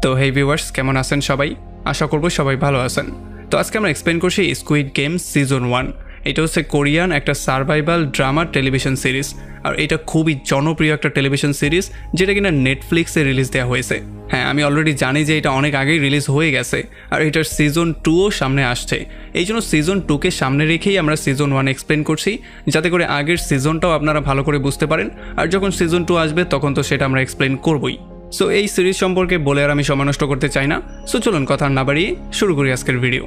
তো হেই ভিউয়ার্স, কেমন আছেন সবাই? আশা করব সবাই ভালো আছেন। তো আজকে আমরা এক্সপ্লেন করছি স্কুইড গেম সিজন 1। এটা হচ্ছে কোরিয়ান একটা সার্ভাইভাল ড্রামা টেলিভিশন সিরিজ, আর এটা খুবই জনপ্রিয় একটা টেলিভিশন সিরিজ যেটা কিনা নেটফ্লিক্সে রিলিজ দেওয়া হয়েছে। হ্যাঁ, আমি অলরেডি জানি যে এটা অনেক আগেই রিলিজ হয়ে গেছে, আর এটার সিজন 2ও সামনে আসছে। এই জন্য সিজন 2কে সামনে রেখেই আমরা সিজন 1 এক্সপ্লেন করছি, যাতে করে আগের সিজনটাও আপনারা ভালো করে বুঝতে পারেন। আর যখন সিজন 2 আসবে তখন তো সেটা আমরা এক্সপ্লেন করবই। সো এই সিরিজ সম্পর্কে বলে আর আমি সময় নষ্ট করতে চাই না। সো চলুন কথা না বাড়িয়ে শুরু করি আজকের ভিডিও।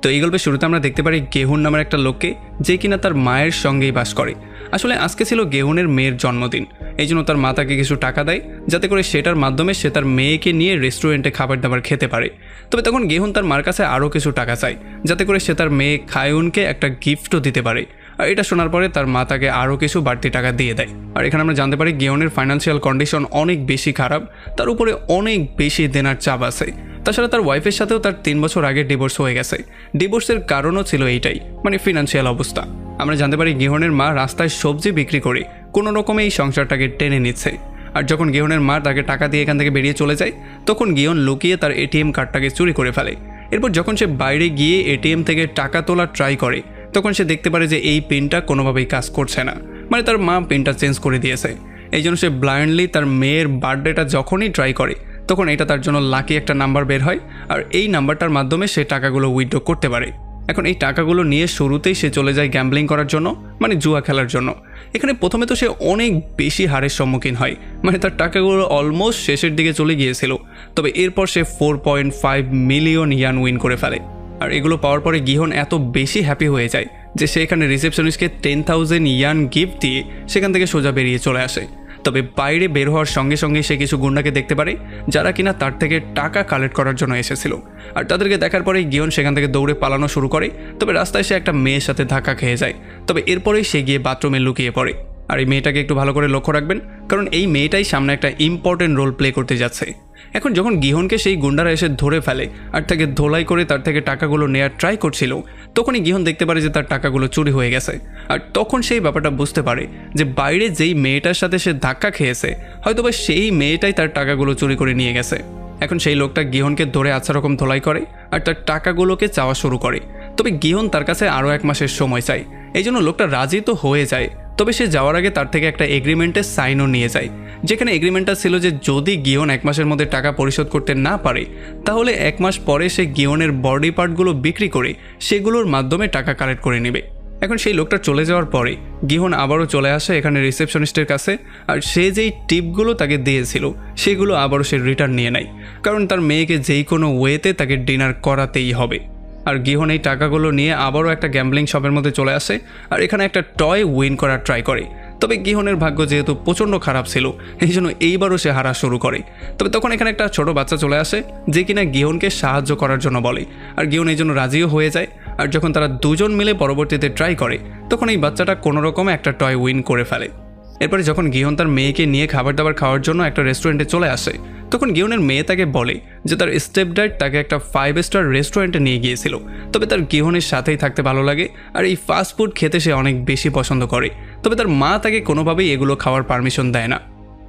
তো এই গল্পের শুরুতে আমরা দেখতে পারি গেহুন নামের একটা লোককে, যে কিনা তার মায়ের সঙ্গেই বাস করে। আসলে আজকে ছিল গেহুনের মেয়ের জন্মদিন, এই জন্য তার মা তাকে কিছু টাকা দেয় যাতে করে সেটার মাধ্যমে সে তার মেয়েকে নিয়ে রেস্টুরেন্টে খাবার দাবার খেতে পারে। তবে তখন গেহুন তার মার কাছে আরও কিছু টাকা চায় যাতে করে সে তার মেয়ে খায়ুনকে একটা গিফটও দিতে পারে। আর এটা শোনার পরে তার মা তাকে আরও কিছু বাড়তি টাকা দিয়ে দেয়। আর এখানে আমরা জানতে পারি গেহুনের ফাইন্যান্সিয়াল কন্ডিশন অনেক বেশি খারাপ, তার উপরে অনেক বেশি দেনার চাপ আছে। তাছাড়া তার ওয়াইফের সাথেও তার 3 বছর আগে ডিভোর্স হয়ে গেছে। ডিভোর্সের কারণও ছিল এইটাই, মানে ফিনান্সিয়াল অবস্থা। আমরা জানতে পারি গেহুনের মা রাস্তায় সবজি বিক্রি করে কোনো রকমে এই সংসারটাকে টেনে নিচ্ছে। আর যখন গেহুনের মা তাকে টাকা দিয়ে এখান থেকে বেরিয়ে চলে যায়, তখন গেহুন লুকিয়ে তার এটিএম কার্ডটাকে চুরি করে ফেলে। এরপর যখন সে বাইরে গিয়ে এটিএম থেকে টাকা তোলার ট্রাই করে, তখন সে দেখতে পারে যে এই পিনটা কোনোভাবেই কাজ করছে না, মানে তার মা পিনটা চেঞ্জ করে দিয়েছে। এই জন্য সে ব্লাইন্ডলি তার মেয়ের বার্থডেটা যখনই ট্রাই করে, তখন এটা তার জন্য লাকি একটা নাম্বার বের হয়, আর এই নাম্বারটার মাধ্যমে সে টাকাগুলো উইথড্র করতে পারে। এখন এই টাকাগুলো নিয়ে শুরুতেই সে চলে যায় গ্যাম্বলিং করার জন্য, মানে জুয়া খেলার জন্য। এখানে প্রথমে তো সে অনেক বেশি হারের সম্মুখীন হয়, মানে তার টাকাগুলো অলমোস্ট শেষের দিকে চলে গিয়েছিল। তবে এরপর সে 4.5 মিলিয়ন ইয়ান উইন করে ফেলে। আর এগুলো পাওয়ার পরে গিহন এত বেশি হ্যাপি হয়ে যায় যে সে এখানে রিসেপশনিস্টকে 10,000 ইয়ান গিফট দিয়ে সেখান থেকে সোজা বেরিয়ে চলে আসে। তবে বাইরে বের হওয়ার সঙ্গে সঙ্গে সে কিছু গুন্ডাকে দেখতে পারে, যারা কিনা তার থেকে টাকা কালেক্ট করার জন্য এসেছিল। আর তাদেরকে দেখার পরেই গিহন সেখান থেকে দৌড়ে পালানো শুরু করে। তবে রাস্তায় সে একটা মেয়ের সাথে ধাক্কা খেয়ে যায়। তবে এরপরেই সে গিয়ে বাথরুমে লুকিয়ে পড়ে। আর এই মেয়েটাকে একটু ভালো করে লক্ষ্য রাখবেন, কারণ এই মেয়েটাই সামনে একটা ইম্পর্টেন্ট রোল প্লে করতে যাচ্ছে। এখন যখন গিহনকে সেই গুন্ডারা এসে ধরে ফেলে আর তাকে ধোলাই করে তার থেকে টাকাগুলো নেওয়ার ট্রাই করছিল, তখনই গিহন দেখতে পারে যে তার টাকাগুলো চুরি হয়ে গেছে। আর তখন সেই ব্যাপারটা বুঝতে পারে যে বাইরে যেই মেয়েটার সাথে সে ধাক্কা খেয়েছে, হয়তোবা সেই মেয়েটাই তার টাকাগুলো চুরি করে নিয়ে গেছে। এখন সেই লোকটা গিহনকে ধরে আচ্ছা রকম ধোলাই করে আর তার টাকাগুলোকে চাওয়া শুরু করে। তবে গিহন তার কাছে আরও 1 মাসের সময় চায়। এই জন্য লোকটা রাজি তো হয়ে যায়। তবে সে যাওয়ার আগে তার থেকে একটা এগ্রিমেন্টে সাইনও নিয়ে যায়, যেখানে এগ্রিমেন্টটা ছিল যে যদি গিহন 1 মাসের মধ্যে টাকা পরিশোধ করতে না পারে, তাহলে 1 মাস পরে সে গিহনের বডি পার্টগুলো বিক্রি করে সেগুলোর মাধ্যমে টাকা কালেক্ট করে নেবে। এখন সেই লোকটা চলে যাওয়ার পরে গিহন আবারও চলে আসে এখানে রিসেপশনিস্টের কাছে, আর সে যেই টিপগুলো তাকে দিয়েছিল সেগুলো আবারও সে রিটার্ন নিয়ে নেয়, কারণ তার মেয়েকে যেই কোনো ওয়েতে তাকে ডিনার করাতেই হবে। আর গিহন এই টাকাগুলো নিয়ে আবারও একটা গ্যাম্বলিং শপের মধ্যে চলে আসে, আর এখানে একটা টয় উইন করার ট্রাই করে। তবে গিহনের ভাগ্য যেহেতু প্রচণ্ড খারাপ ছিল, এই জন্য এইবারও সে হারা শুরু করে। তবে তখন এখানে একটা ছোট বাচ্চা চলে আসে, যে কিনা গিহনকে সাহায্য করার জন্য বলে। আর গিহন এই জন্য রাজিও হয়ে যায়। আর যখন তারা দুজন মিলে পরবর্তীতে ট্রাই করে, তখন এই বাচ্চাটা কোনো রকমে একটা টয় উইন করে ফেলে। এরপরে যখন গিহন তার মেয়েকে নিয়ে খাবার দাবার খাওয়ার জন্য একটা রেস্টুরেন্টে চলে আসে, তখন গিহনের মেয়ে তাকে বলে যে তার স্টেপ ড্যাড তাকে একটা 5 স্টার রেস্টুরেন্টে নিয়ে গিয়েছিল। তবে তার গিহনের সাথেই থাকতে ভালো লাগে, আর এই ফাস্ট ফুড খেতে সে অনেক বেশি পছন্দ করে। তবে তার মা তাকে কোনোভাবেই এগুলো খাওয়ার পারমিশন দেয় না।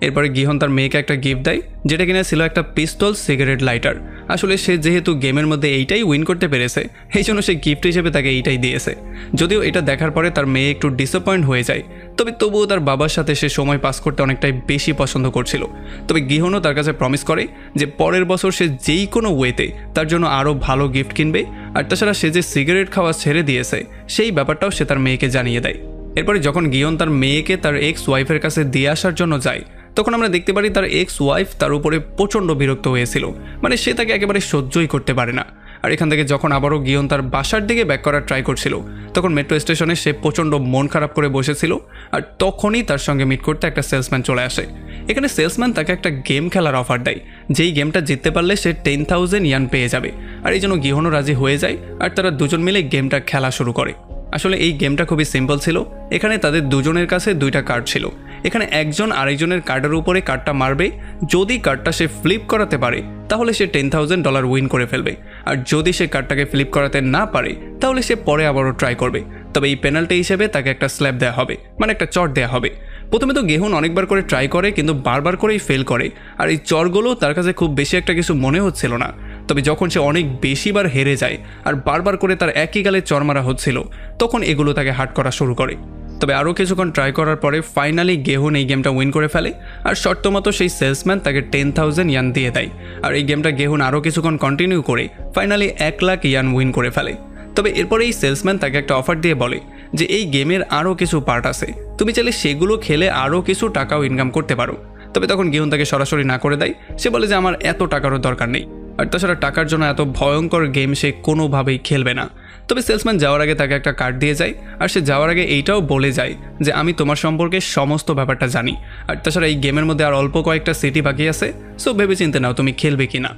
এরপরে গিহন তার মেয়েকে একটা গিফট দেয়, যেটা কিনা ছিল একটা পিস্তল সিগারেট লাইটার। আসলে সে যেহেতু গেমের মধ্যে এইটাই উইন করতে পেরেছে, এই জন্য সে গিফট হিসেবে তাকে এইটাই দিয়েছে। যদিও এটা দেখার পরে তার মেয়ে একটু ডিসঅ্যাপয়েন্ট হয়ে যায়, তবে তবুও তার বাবার সাথে সে সময় পাস করতে অনেকটাই বেশি পছন্দ করছিল। তবে গিহনও তার কাছে প্রমিস করে যে পরের বছর সে যেই কোনো ওয়েতে তার জন্য আরও ভালো গিফট কিনবে। আর তাছাড়া সে যে সিগারেট খাওয়া ছেড়ে দিয়েছে সেই ব্যাপারটাও সে তার মেয়েকে জানিয়ে দেয়। এরপরে যখন গিহন তার মেয়েকে তার এক্স ওয়াইফের কাছে দিয়ে আসার জন্য যায়, তখন আমরা দেখতে পারি তার এক্স ওয়াইফ তার উপরে প্রচণ্ড বিরক্ত হয়েছিল, মানে সে তাকে একেবারে সহ্যই করতে পারে না। আর এখান থেকে যখন আবারও গিহন তার বাসার দিকে ব্যাক করার ট্রাই করছিল, তখন মেট্রো স্টেশনে সে প্রচণ্ড মন খারাপ করে বসেছিল। আর তখনই তার সঙ্গে মিট করতে একটা সেলসম্যান চলে আসে। এখানে সেলসম্যান তাকে একটা গেম খেলার অফার দেয়, যেই গেমটা জিততে পারলে সে 10,000 ইয়ান পেয়ে যাবে। আর এই জন্য গিহনও রাজি হয়ে যায়, আর তারা দুজন মিলে গেমটা খেলা শুরু করে। আসলে এই গেমটা খুবই সিম্পল ছিল। এখানে তাদের দুজনের কাছে 2টা কার্ড ছিল। এখানে একজন আরেকজনের কার্ডের উপরে কার্ডটা মারবে, যদি কার্ডটা সে ফ্লিপ করাতে পারে তাহলে সে $10,000 উইন করে ফেলবে। আর যদি সে কার্ডটাকে ফ্লিপ করাতে না পারে তাহলে সে পরে আবারও ট্রাই করবে। তবে এই পেনাল্টি হিসেবে তাকে একটা স্ল্যাপ দেওয়া হবে, মানে একটা চট দেওয়া হবে। প্রথমে তো গেহুন অনেকবার করে ট্রাই করে কিন্তু বারবার করেই ফেল করে, আর এই চরগুলো তার কাছে খুব বেশি একটা কিছু মনে হচ্ছিল না। তবে যখন সে অনেক বেশিবার হেরে যায় আর বারবার করে তার একই গালে চর মারা হচ্ছিল, তখন এগুলো তাকে হার্ট করা শুরু করে। তবে আরও কিছুক্ষণ ট্রাই করার পরে ফাইনালি গেহুন এই গেমটা উইন করে ফেলে, আর শর্ত মতো সেই সেলসম্যান তাকে 10,000 ইয়ান দিয়ে দেয়। আর এই গেমটা গেহুন আরও কিছুক্ষণ কন্টিনিউ করে ফাইনালি 1 লাখ ইয়ান উইন করে ফেলে। তবে এরপরে এই সেলসম্যান তাকে একটা অফার দিয়ে বলে যে এই গেমের আরও কিছু পার্ট আছে, তুমি চাইলে সেগুলো খেলে আরও কিছু টাকাও ইনকাম করতে পারো। তবে তখন গেহুন তাকে সরাসরি না করে দেয়, সে বলে যে আমার এত টাকারও দরকার নেই, আর তাছাড়া টাকার জন্য এত ভয়ঙ্কর গেম সে কোনোভাবেই খেলবে না। তবে সেলসম্যান যাওয়ার আগে তাকে একটা কার্ড দিয়ে যায়, আর সে যাওয়ার আগে এইটাও বলে যায় যে আমি তোমার সম্পর্কে সমস্ত ব্যাপারটা জানি, আর তাছাড়া এই গেমের মধ্যে আর অল্প কয়েকটা সিটি বাকি আছে, সো ভেবে চিন্তে নাও তুমি খেলবে কিনা।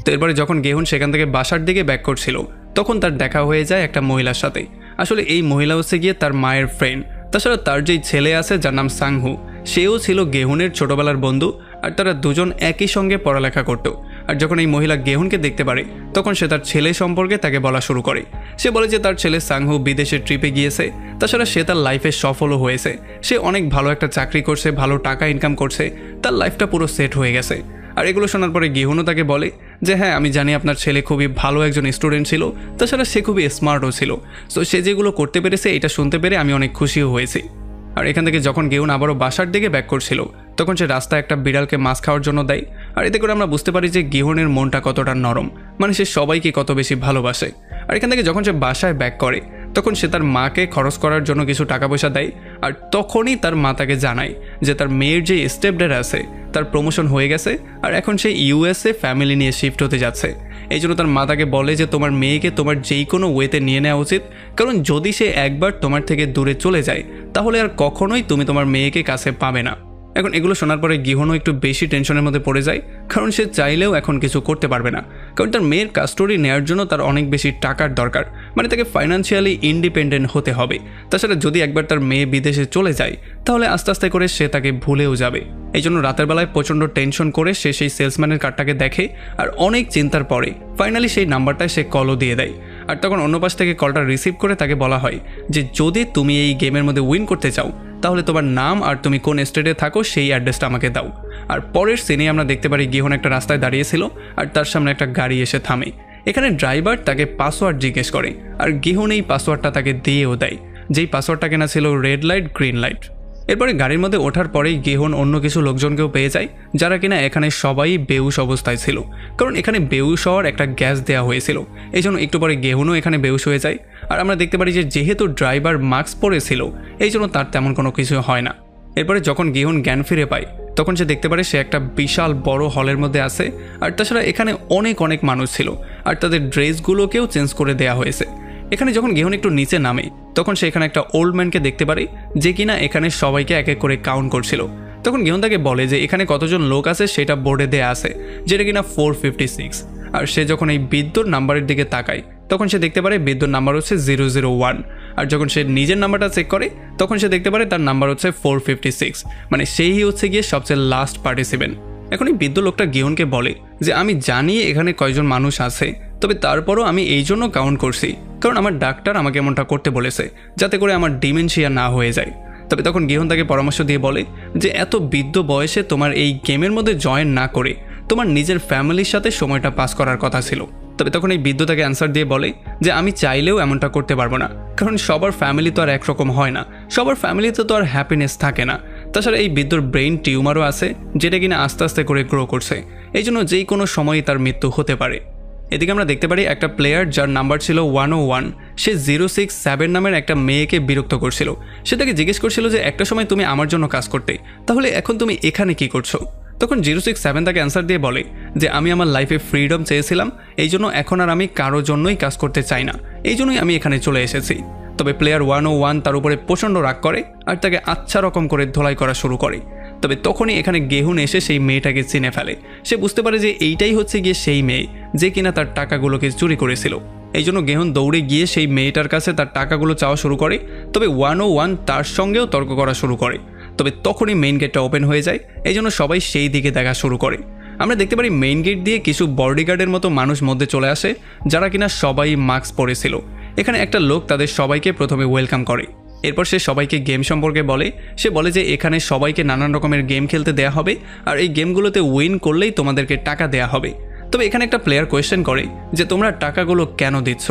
তো এরপরে যখন গেহুন সেখান থেকে বাসার দিকে ব্যাক করছিল, তখন তার দেখা হয়ে যায় একটা মহিলার সাথে। আসলে এই মহিলা হচ্ছে গিয়ে তার মায়ের ফ্রেন্ড। তাছাড়া তার যেই ছেলে আছে যার নাম সাংহু, সেও ছিল গেহুনের ছোটবেলার বন্ধু, আর তারা দুজন একই সঙ্গে পড়ালেখা করত। আর যখন এই মহিলা গেহুনকে দেখতে পারে, তখন সে তার ছেলে সম্পর্কে তাকে বলা শুরু করে। সে বলে যে তার ছেলে সাংহু বিদেশের ট্রিপে গিয়েছে, তাছাড়া সে তার লাইফে সফলও হয়েছে, সে অনেক ভালো একটা চাকরি করছে, ভালো টাকা ইনকাম করছে, তার লাইফটা পুরো সেট হয়ে গেছে। আর এগুলো শোনার পরে গেহুনও তাকে বলে যে হ্যাঁ আমি জানি আপনার ছেলে খুবই ভালো একজন স্টুডেন্ট ছিল, তাছাড়া সে খুবই স্মার্টও ছিল, সো সে যেগুলো করতে পেরেছে এটা শুনতে পেরে আমি অনেক খুশিও হয়েছি। আর এখান থেকে যখন গেহুন আবারও বাসার দিকে ব্যাক করছিল, তখন সে রাস্তায় একটা বিড়ালকে মাছ খাওয়ার জন্য দেয়। আর এতে করে আমরা বুঝতে পারি যে গেহুনের মনটা কতটা নরম, মানে সে সবাইকে কত বেশি ভালোবাসে। আর এখান থেকে যখন সে বাসায় ব্যাক করে, তখন সে তার মাকে খরচ করার জন্য কিছু টাকা পয়সা দেয়। আর তখনই তার মা তাকে জানায় যে তার মেয়ের যে স্টেপডাড আছে তার প্রমোশন হয়ে গেছে, আর এখন সে ইউএসএ ফ্যামিলি নিয়ে শিফট হতে যাচ্ছে। এই জন্য তার মা তাকে বলে যে তোমার মেয়েকে তোমার যেই কোনো ওয়েতে নিয়ে নেওয়া উচিত, কারণ যদি সে একবার তোমার থেকে দূরে চলে যায় তাহলে আর কখনোই তুমি তোমার মেয়েকে কাছে পাবে না। এখন এগুলো শোনার পরে গেহুনও একটু বেশি টেনশনের মধ্যে পড়ে যায়, কারণ সে চাইলেও এখন কিছু করতে পারবে না, কারণ তার মেয়ের কাস্টোডি নেওয়ার জন্য তার অনেক বেশি টাকার দরকার, মানে তাকে ফাইন্যান্সিয়ালি ইন্ডিপেন্ডেন্ট হতে হবে। তাছাড়া যদি একবার তার মেয়ে বিদেশে চলে যায় তাহলে আস্তে আস্তে করে সে তাকে ভুলেও যাবে। এই জন্য রাতের বেলায় প্রচণ্ড টেনশন করে সে সেই সেলসম্যানের কার্ডটাকে দেখে, আর অনেক চিন্তার পরে ফাইনালি সেই নাম্বারটায় সে কলও দিয়ে দেয়। আর তখন অন্য পাশ থেকে কলটা রিসিভ করে তাকে বলা হয় যে যদি তুমি এই গেমের মধ্যে উইন করতে চাও তাহলে তোমার নাম আর তুমি কোন স্টেটে থাকো সেই অ্যাড্রেসটা আমাকে দাও। আর পরের সিনে আমরা দেখতে পারি গেহুন একটা রাস্তায় দাঁড়িয়েছিল, আর তার সামনে একটা গাড়ি এসে থামে। এখানে ড্রাইভার তাকে পাসওয়ার্ড জিজ্ঞেস করে, আর গেহুন এই পাসওয়ার্ডটা তাকে দিয়েও দেয়, যেই পাসওয়ার্ডটা কেনা ছিল রেড লাইট গ্রিন লাইট। এরপরে গাড়ির মধ্যে ওঠার পরেই গেহুন অন্য কিছু লোকজনকেও পেয়ে যায়, যারা কিনা এখানে সবাই বেহুশ অবস্থায় ছিল, কারণ এখানে বেহুশ হওয়ার একটা গ্যাস দেওয়া হয়েছিল। এই জন্য একটু পরে গেহুনও এখানে বেহুশ হয়ে যায়। আর আমরা দেখতে পারি যে যেহেতু ড্রাইভার মাস্ক পরেছিল, এই জন্য তার তেমন কোনো কিছু হয় না। এরপরে যখন গেহুন জ্ঞান ফিরে পায়, তখন সে দেখতে পারে সে একটা বিশাল বড় হলের মধ্যে আছে, আর তাছাড়া এখানে অনেক অনেক মানুষ ছিল, আর তাদের ড্রেসগুলোকেও চেঞ্জ করে দেওয়া হয়েছে। এখানে যখন গেহুন একটু নিচে নামে, তখন সে এখানে একটা ওল্ড ম্যানকে দেখতে পারে, যে কিনা এখানে সবাইকে এক এক করে কাউন্ট করছিল। তখন গেহুন তাকে বলে যে এখানে কতজন লোক আছে সেটা বোর্ডে দেয়া আছে, যেটা কিনা 456। আর সে যখন এই বিদ্যুৎ নাম্বারের দিকে তাকায়, তখন সে দেখতে পারে বিদ্যুৎ নাম্বার হচ্ছে 001। আর যখন সে নিজের নাম্বারটা চেক করে, তখন সে দেখতে পারে তার নাম্বার হচ্ছে 456, মানে সেই হচ্ছে গিয়ে সবচেয়ে লাস্ট পার্টিসিপেন্ট। এখন এই বৃদ্ধ লোকটা গেহুনকে বলে যে আমি জানি এখানে কয়জন মানুষ আছে, তবে তারপরও আমি এই জন্য কাউন্ট করছি কারণ আমার ডাক্তার আমাকে এমনটা করতে বলেছে, যাতে করে আমার ডিমেনশিয়া না হয়ে যায়। তবে তখন গেহুন তাকে পরামর্শ দিয়ে বলে যে এত বৃদ্ধ বয়সে তোমার এই গেমের মধ্যে জয়েন না করে তোমার নিজের ফ্যামিলির সাথে সময়টা পাস করার কথা ছিল। তবে তখন এই বৃদ্ধ তাকে অ্যান্সার দিয়ে বলে যে আমি চাইলেও এমনটা করতে পারবো না, কারণ সবার ফ্যামিলি তো আর একরকম হয় না, সবার ফ্যামিলিতে তো আর হ্যাপিনেস থাকে না। তাছাড়া এই বৃদ্ধর ব্রেইন টিউমারও আছে, যেটা কিনা আস্তে আস্তে করে গ্রো করছে, এই জন্য যেই কোনো সময়ই তার মৃত্যু হতে পারে। এদিকে আমরা দেখতে পারি একটা প্লেয়ার যার নাম্বার ছিল 101, সে 067 নামের একটা মেয়েকে বিরক্ত করছিল। সে তাকে জিজ্ঞেস করছিল যে একটা সময় তুমি আমার জন্য কাজ করতে, তাহলে এখন তুমি এখানে কি করছো? তখন 067 তাকে অ্যান্সার দিয়ে বলে যে আমি আমার লাইফে ফ্রিডম চেয়েছিলাম, এই জন্য এখন আর আমি কারোর জন্যই কাজ করতে চাই না, এই জন্যই আমি এখানে চলে এসেছি। তবে প্লেয়ার 101 তার উপরে প্রচণ্ড রাগ করে আর তাকে আচ্ছা রকম করে ধোলাই করা শুরু করে। তবে তখনই এখানে গেহুন এসে সেই মেয়েটাকে চিনে ফেলে। সে বুঝতে পারে যে এইটাই হচ্ছে গিয়ে সেই মেয়ে যে কিনা তার টাকাগুলোকে চুরি করেছিল। এই জন্য গেহুন দৌড়ে গিয়ে সেই মেয়েটার কাছে তার টাকাগুলো চাওয়া শুরু করে। তবে 101 তার সঙ্গেও তর্ক করা শুরু করে। তবে তখনই মেইন গেটটা ওপেন হয়ে যায়, এই জন্য সবাই সেই দিকে দেখা শুরু করে। আমরা দেখতে পারি মেইন গেট দিয়ে কিছু বডিগার্ডের মতো মানুষ মধ্যে চলে আসে, যারা কিনা সবাই মাস্ক পরেছিল। এখানে একটা লোক তাদের সবাইকে প্রথমে ওয়েলকাম করে। এরপর সে সবাইকে গেম সম্পর্কে বলে। সে বলে যে এখানে সবাইকে নানান রকমের গেম খেলতে দেয়া হবে, আর এই গেমগুলোতে উইন করলেই তোমাদেরকে টাকা দেয়া হবে। তবে এখানে একটা প্লেয়ার কোয়েশ্চেন করে যে তোমরা টাকাগুলো কেন দিচ্ছ,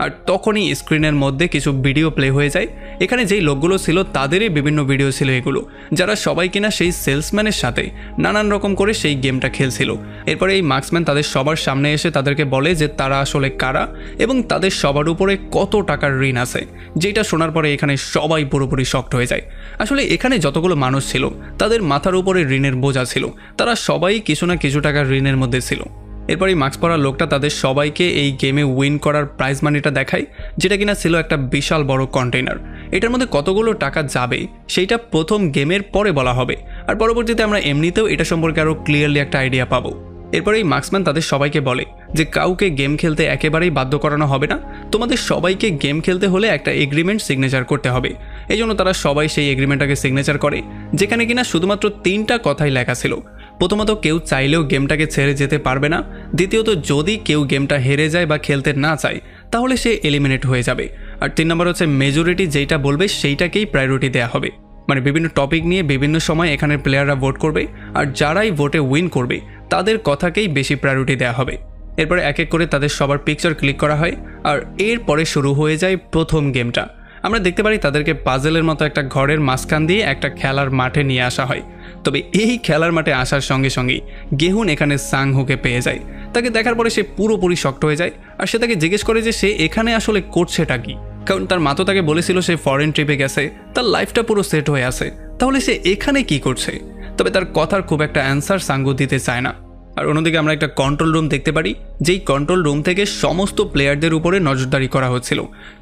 আর তখনই স্ক্রিনের মধ্যে কিছু ভিডিও প্লে হয়ে যায়। এখানে যেই লোকগুলো ছিল তাদেরই বিভিন্ন ভিডিও ছিল এগুলো, যারা সবাই কিনা সেই সেলসম্যানের সাথে নানান রকম করে সেই গেমটা খেলছিল। এরপরে এই মার্কসম্যান তাদের সবার সামনে এসে তাদেরকে বলে যে তারা আসলে কারা এবং তাদের সবার উপরে কত টাকার ঋণ আছে, যেটা শোনার পরে এখানে সবাই পুরোপুরি শকড হয়ে যায়। আসলে এখানে যতগুলো মানুষ ছিল তাদের মাথার উপরে ঋণের বোঝা ছিল, তারা সবাই কিছু না কিছু টাকার ঋণের মধ্যে ছিল। এরপর এই মাস্ক পরা লোকটা তাদের সবাইকে এই গেমে উইন করার প্রাইজ মানিটা দেখায়, যেটা কিনা ছিল একটা বিশাল বড় কন্টেইনার। এটার মধ্যে কতগুলো টাকা যাবে সেইটা প্রথম গেমের পরে বলা হবে, আর পরবর্তীতে আমরা এমনিতেও এটা সম্পর্কে আরও ক্লিয়ারলি একটা আইডিয়া পাবো। এরপর এই মার্কসম্যান তাদের সবাইকে বলে যে কাউকে গেম খেলতে একেবারেই বাধ্য করানো হবে না, তোমাদের সবাইকে গেম খেলতে হলে একটা এগ্রিমেন্ট সিগনেচার করতে হবে। এই জন্য তারা সবাই সেই এগ্রিমেন্টটাকে সিগনেচার করে, যেখানে কিনা শুধুমাত্র 3টা কথাই লেখা ছিল। প্রথমত, কেউ চাইলেও গেমটাকে ছেড়ে যেতে পারবে না। দ্বিতীয়ত, যদি কেউ গেমটা হেরে যায় বা খেলতে না চায় তাহলে সে এলিমিনেট হয়ে যাবে। আর 3 নম্বর হচ্ছে মেজরিটি যেটা বলবে সেইটাকেই প্রায়োরিটি দেওয়া হবে। মানে বিভিন্ন টপিক নিয়ে বিভিন্ন সময় এখানের প্লেয়াররা ভোট করবে, আর যারাই ভোটে উইন করবে তাদের কথাকেই বেশি প্রায়োরিটি দেওয়া হবে। এরপরে এক এক করে তাদের সবার পিকচার ক্লিক করা হয়, আর এরপরে শুরু হয়ে যায় প্রথম গেমটা। আমরা দেখতে পারি তাদেরকে পাজেলের মতো একটা ঘরের মাঝখান দিয়ে একটা খেলার মাঠে নিয়ে আসা হয়। তবে এই খেলার মাঠে আসার সঙ্গে সঙ্গেই গেহুন এখানে সাংহুকে পেয়ে যায়। তাকে দেখার পরে সে পুরোপুরি শক্ট হয়ে যায়, আর সে তাকে জিজ্ঞেস করে যে সে এখানে আসলে করছেটা কি, কারণ তার মা তো তাকে বলেছিল সে ফরেন ট্রিপে গেছে, তার লাইফটা পুরো সেট হয়ে আছে, তাহলে সে এখানে কি করছে। তবে তার কথার খুব একটা অ্যান্সার সাঙ্গু দিতে চায় না। আর অন্যদিকে আমরা একটা কন্ট্রোল রুম দেখতে পারি, যেই কন্ট্রোল রুম থেকে সমস্ত প্লেয়ারদের উপরে নজরদারি করা হচ্ছিল।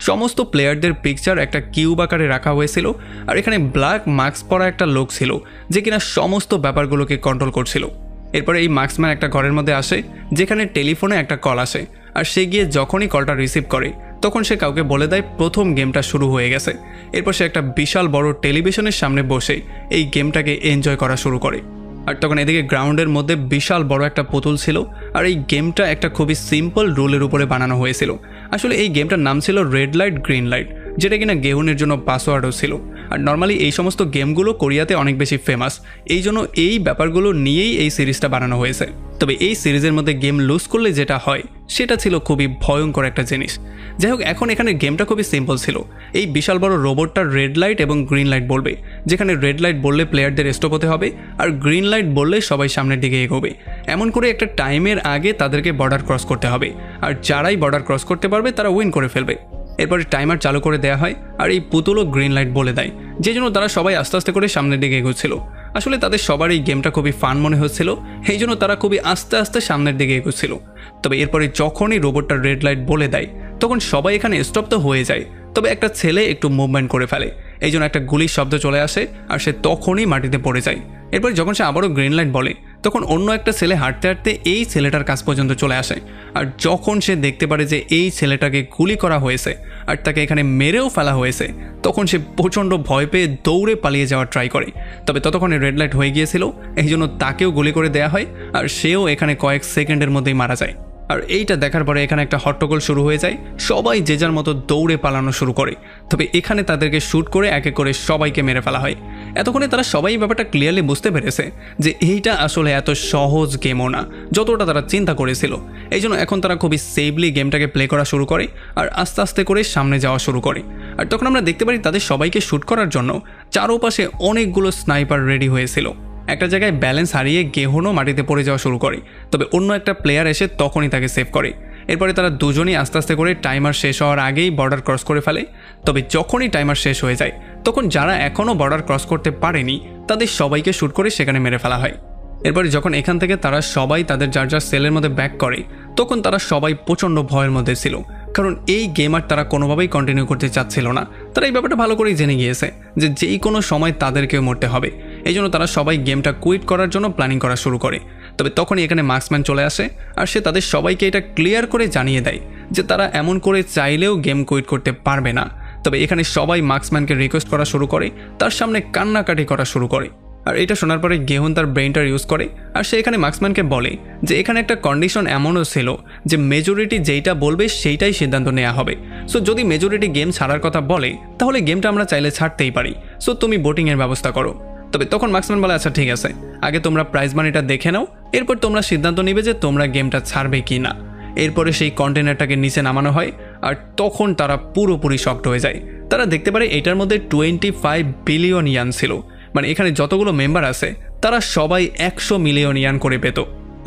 সমস্ত প্লেয়ারদের পিকচার একটা কিউব আকারে রাখা হয়েছিল, আর এখানে ব্ল্যাক মাস্ক পরা একটা লোক ছিল যে কিনা সমস্ত ব্যাপারগুলোকে কন্ট্রোল করছিল। এরপরে এই মার্কসম্যান একটা ঘরের মধ্যে আসে, যেখানে টেলিফোনে একটা কল আসে, আর সে গিয়ে যখনই কলটা রিসিভ করে তখন সে কাউকে বলে দেয় প্রথম গেমটা শুরু হয়ে গেছে। এরপর সে একটা বিশাল বড় টেলিভিশনের সামনে বসে এই গেমটাকে এনজয় করা শুরু করে। আর তখন এদিকে গ্রাউন্ডের মধ্যে বিশাল বড় একটা পুতুল ছিল, আর এই গেমটা একটা খুবই সিম্পল রুলের উপরে বানানো হয়েছিল। আসলে এই গেমটার নাম ছিল রেড লাইট গ্রিন লাইট, যেটা কিনা গেহুনের জন্য পাসওয়ার্ডও ছিল। আর নর্মালি এই সমস্ত গেমগুলো কোরিয়াতে অনেক বেশি ফেমাস, এই জন্য এই ব্যাপারগুলো নিয়েই এই সিরিজটা বানানো হয়েছে। তবে এই সিরিজের মধ্যে গেম লুজ করলে যেটা হয় সেটা ছিল খুবই ভয়ঙ্কর একটা জিনিস। যাই হোক, এখন এখানে গেমটা খুবই সিম্পল ছিল। এই বিশাল বড় রোবটটার রেড লাইট এবং গ্রিন লাইট বলবে, যেখানে রেড লাইট বললে প্লেয়ারদের স্টপ হতে হবে, আর গ্রিন লাইট বললে সবাই সামনের দিকে এগোবে। এমন করে একটা টাইমের আগে তাদেরকে বর্ডার ক্রস করতে হবে, আর যারাই বর্ডার ক্রস করতে পারবে তারা উইন করে ফেলবে। এরপরে টাইমার চালু করে দেওয়া হয়, আর এই পুতুলও গ্রিন লাইট বলে দেয়, যে জন্য তারা সবাই আস্তে আস্তে করে সামনের দিকে এগোচ্ছিল। আসলে তাদের সবার এই গেমটা খুবই ফান মনে হচ্ছিল, এই জন্য তারা খুবই আস্তে আস্তে সামনের দিকে এগোচ্ছিল। তবে এরপরে যখনই রোবটটার রেড লাইট বলে দেয় তখন সবাই এখানে স্টপ তো হয়ে যায়, তবে একটা ছেলে একটু মুভমেন্ট করে ফেলে, এই জন্য একটা গুলির শব্দ চলে আসে, আর সে তখনই মাটিতে পড়ে যায়। এরপর যখন সে আবারও গ্রিন লাইট বলে তখন অন্য একটা ছেলে হাঁটতে হাঁটতে এই ছেলেটার কাছ পর্যন্ত চলে আসে, আর যখন সে দেখতে পারে যে এই ছেলেটাকে গুলি করা হয়েছে আর তাকে এখানে মেরেও ফেলা হয়েছে, তখন সে প্রচণ্ড ভয় পেয়ে দৌড়ে পালিয়ে যাওয়ার ট্রাই করে। তবে ততক্ষণে রেড লাইট হয়ে গিয়েছিল, এই জন্য তাকেও গুলি করে দেওয়া হয়, আর সেও এখানে কয়েক সেকেন্ডের মধ্যেই মারা যায়। আর এইটা দেখার পরে এখানে একটা হট্টগোল শুরু হয়ে যায়, সবাই যে যার মতো দৌড়ে পালানো শুরু করে। তবে এখানে তাদেরকে শ্যুট করে এক এক করে সবাইকে মেরে ফেলা হয়। এতক্ষণে তারা সবাই ব্যাপারটা ক্লিয়ারলি বুঝতে পেরেছে যে এইটা আসলে এত সহজ গেমও না যতটা তারা চিন্তা করেছিল। এই জন্য এখন তারা খুবই সেফলি গেমটাকে প্লে করা শুরু করে, আর আস্তে আস্তে করে সামনে যাওয়া শুরু করে। আর তখন আমরা দেখতে পারি তাদের সবাইকে শ্যুট করার জন্য চারপাশে অনেকগুলো স্নাইপার রেডি হয়েছিল। একটা জায়গায় ব্যালেন্স হারিয়ে গেহুনও মাটিতে পড়ে যাওয়া শুরু করে, তবে অন্য একটা প্লেয়ার এসে তখনই তাকে সেভ করে। এরপরে তারা দুজনেই আস্তে আস্তে করে টাইমার শেষ হওয়ার আগেই বর্ডার ক্রস করে ফেলে। তবে যখনই টাইমার শেষ হয়ে যায় তখন যারা এখনও বর্ডার ক্রস করতে পারেনি তাদের সবাইকে শ্যুট করে সেখানে মেরে ফেলা হয়। এরপরে যখন এখান থেকে তারা সবাই তাদের যার যার সেলের মধ্যে ব্যাক করে তখন তারা সবাই প্রচণ্ড ভয়ের মধ্যে ছিল, কারণ এই গেম আর তারা কোনোভাবেই কন্টিনিউ করতে চাচ্ছিল না। তারা এই ব্যাপারটা ভালো করেই জেনে গিয়েছে যে যেই কোনো সময় তাদেরকেও মরতে হবে, এই জন্য তারা সবাই গেমটা কুইট করার জন্য প্ল্যানিং করা শুরু করে। তবে তখনই এখানে মার্কসম্যান চলে আসে, আর সে তাদের সবাইকে এটা ক্লিয়ার করে জানিয়ে দেয় যে তারা এমন করে চাইলেও গেম কুইট করতে পারবে না। তবে এখানে সবাই মার্কসম্যানকে রিকোয়েস্ট করা শুরু করে, তার সামনে কান্নাকাটি করা শুরু করে। আর এটা শোনার পরে গেহুন তার ব্রেনটা ইউজ করে আর সে এখানে মার্কসম্যানকে বলে যে এখানে একটা কন্ডিশন এমনও ছিল যে মেজরিটি যেইটা বলবে সেইটাই সিদ্ধান্ত নেওয়া হবে। সো যদি মেজরিটি গেম ছাড়ার কথা বলে তাহলে গেমটা আমরা চাইলে ছাড়তেই পারি, সো তুমি ভোটিংয়ের ব্যবস্থা করো। তবে তখন মার্কসম্যান বলে আচ্ছা ঠিক আছে, আগে তোমরা প্রাইজ মানিটা দেখে নাও, এরপর তোমরা সিদ্ধান্ত নিবে যে তোমরা গেমটা ছাড়বে কি না। এরপরে সেই কন্টেনারটাকে নিচে নামানো হয় আর তখন তারা পুরোপুরি শকড হয়ে যায়। তারা দেখতে পারে এটার মধ্যে 25 বিলিয়ন ইয়ান ছিল, মানে এখানে যতগুলো মেম্বার আছে তারা সবাই 100 মিলিয়ন ইয়ান করে পেত।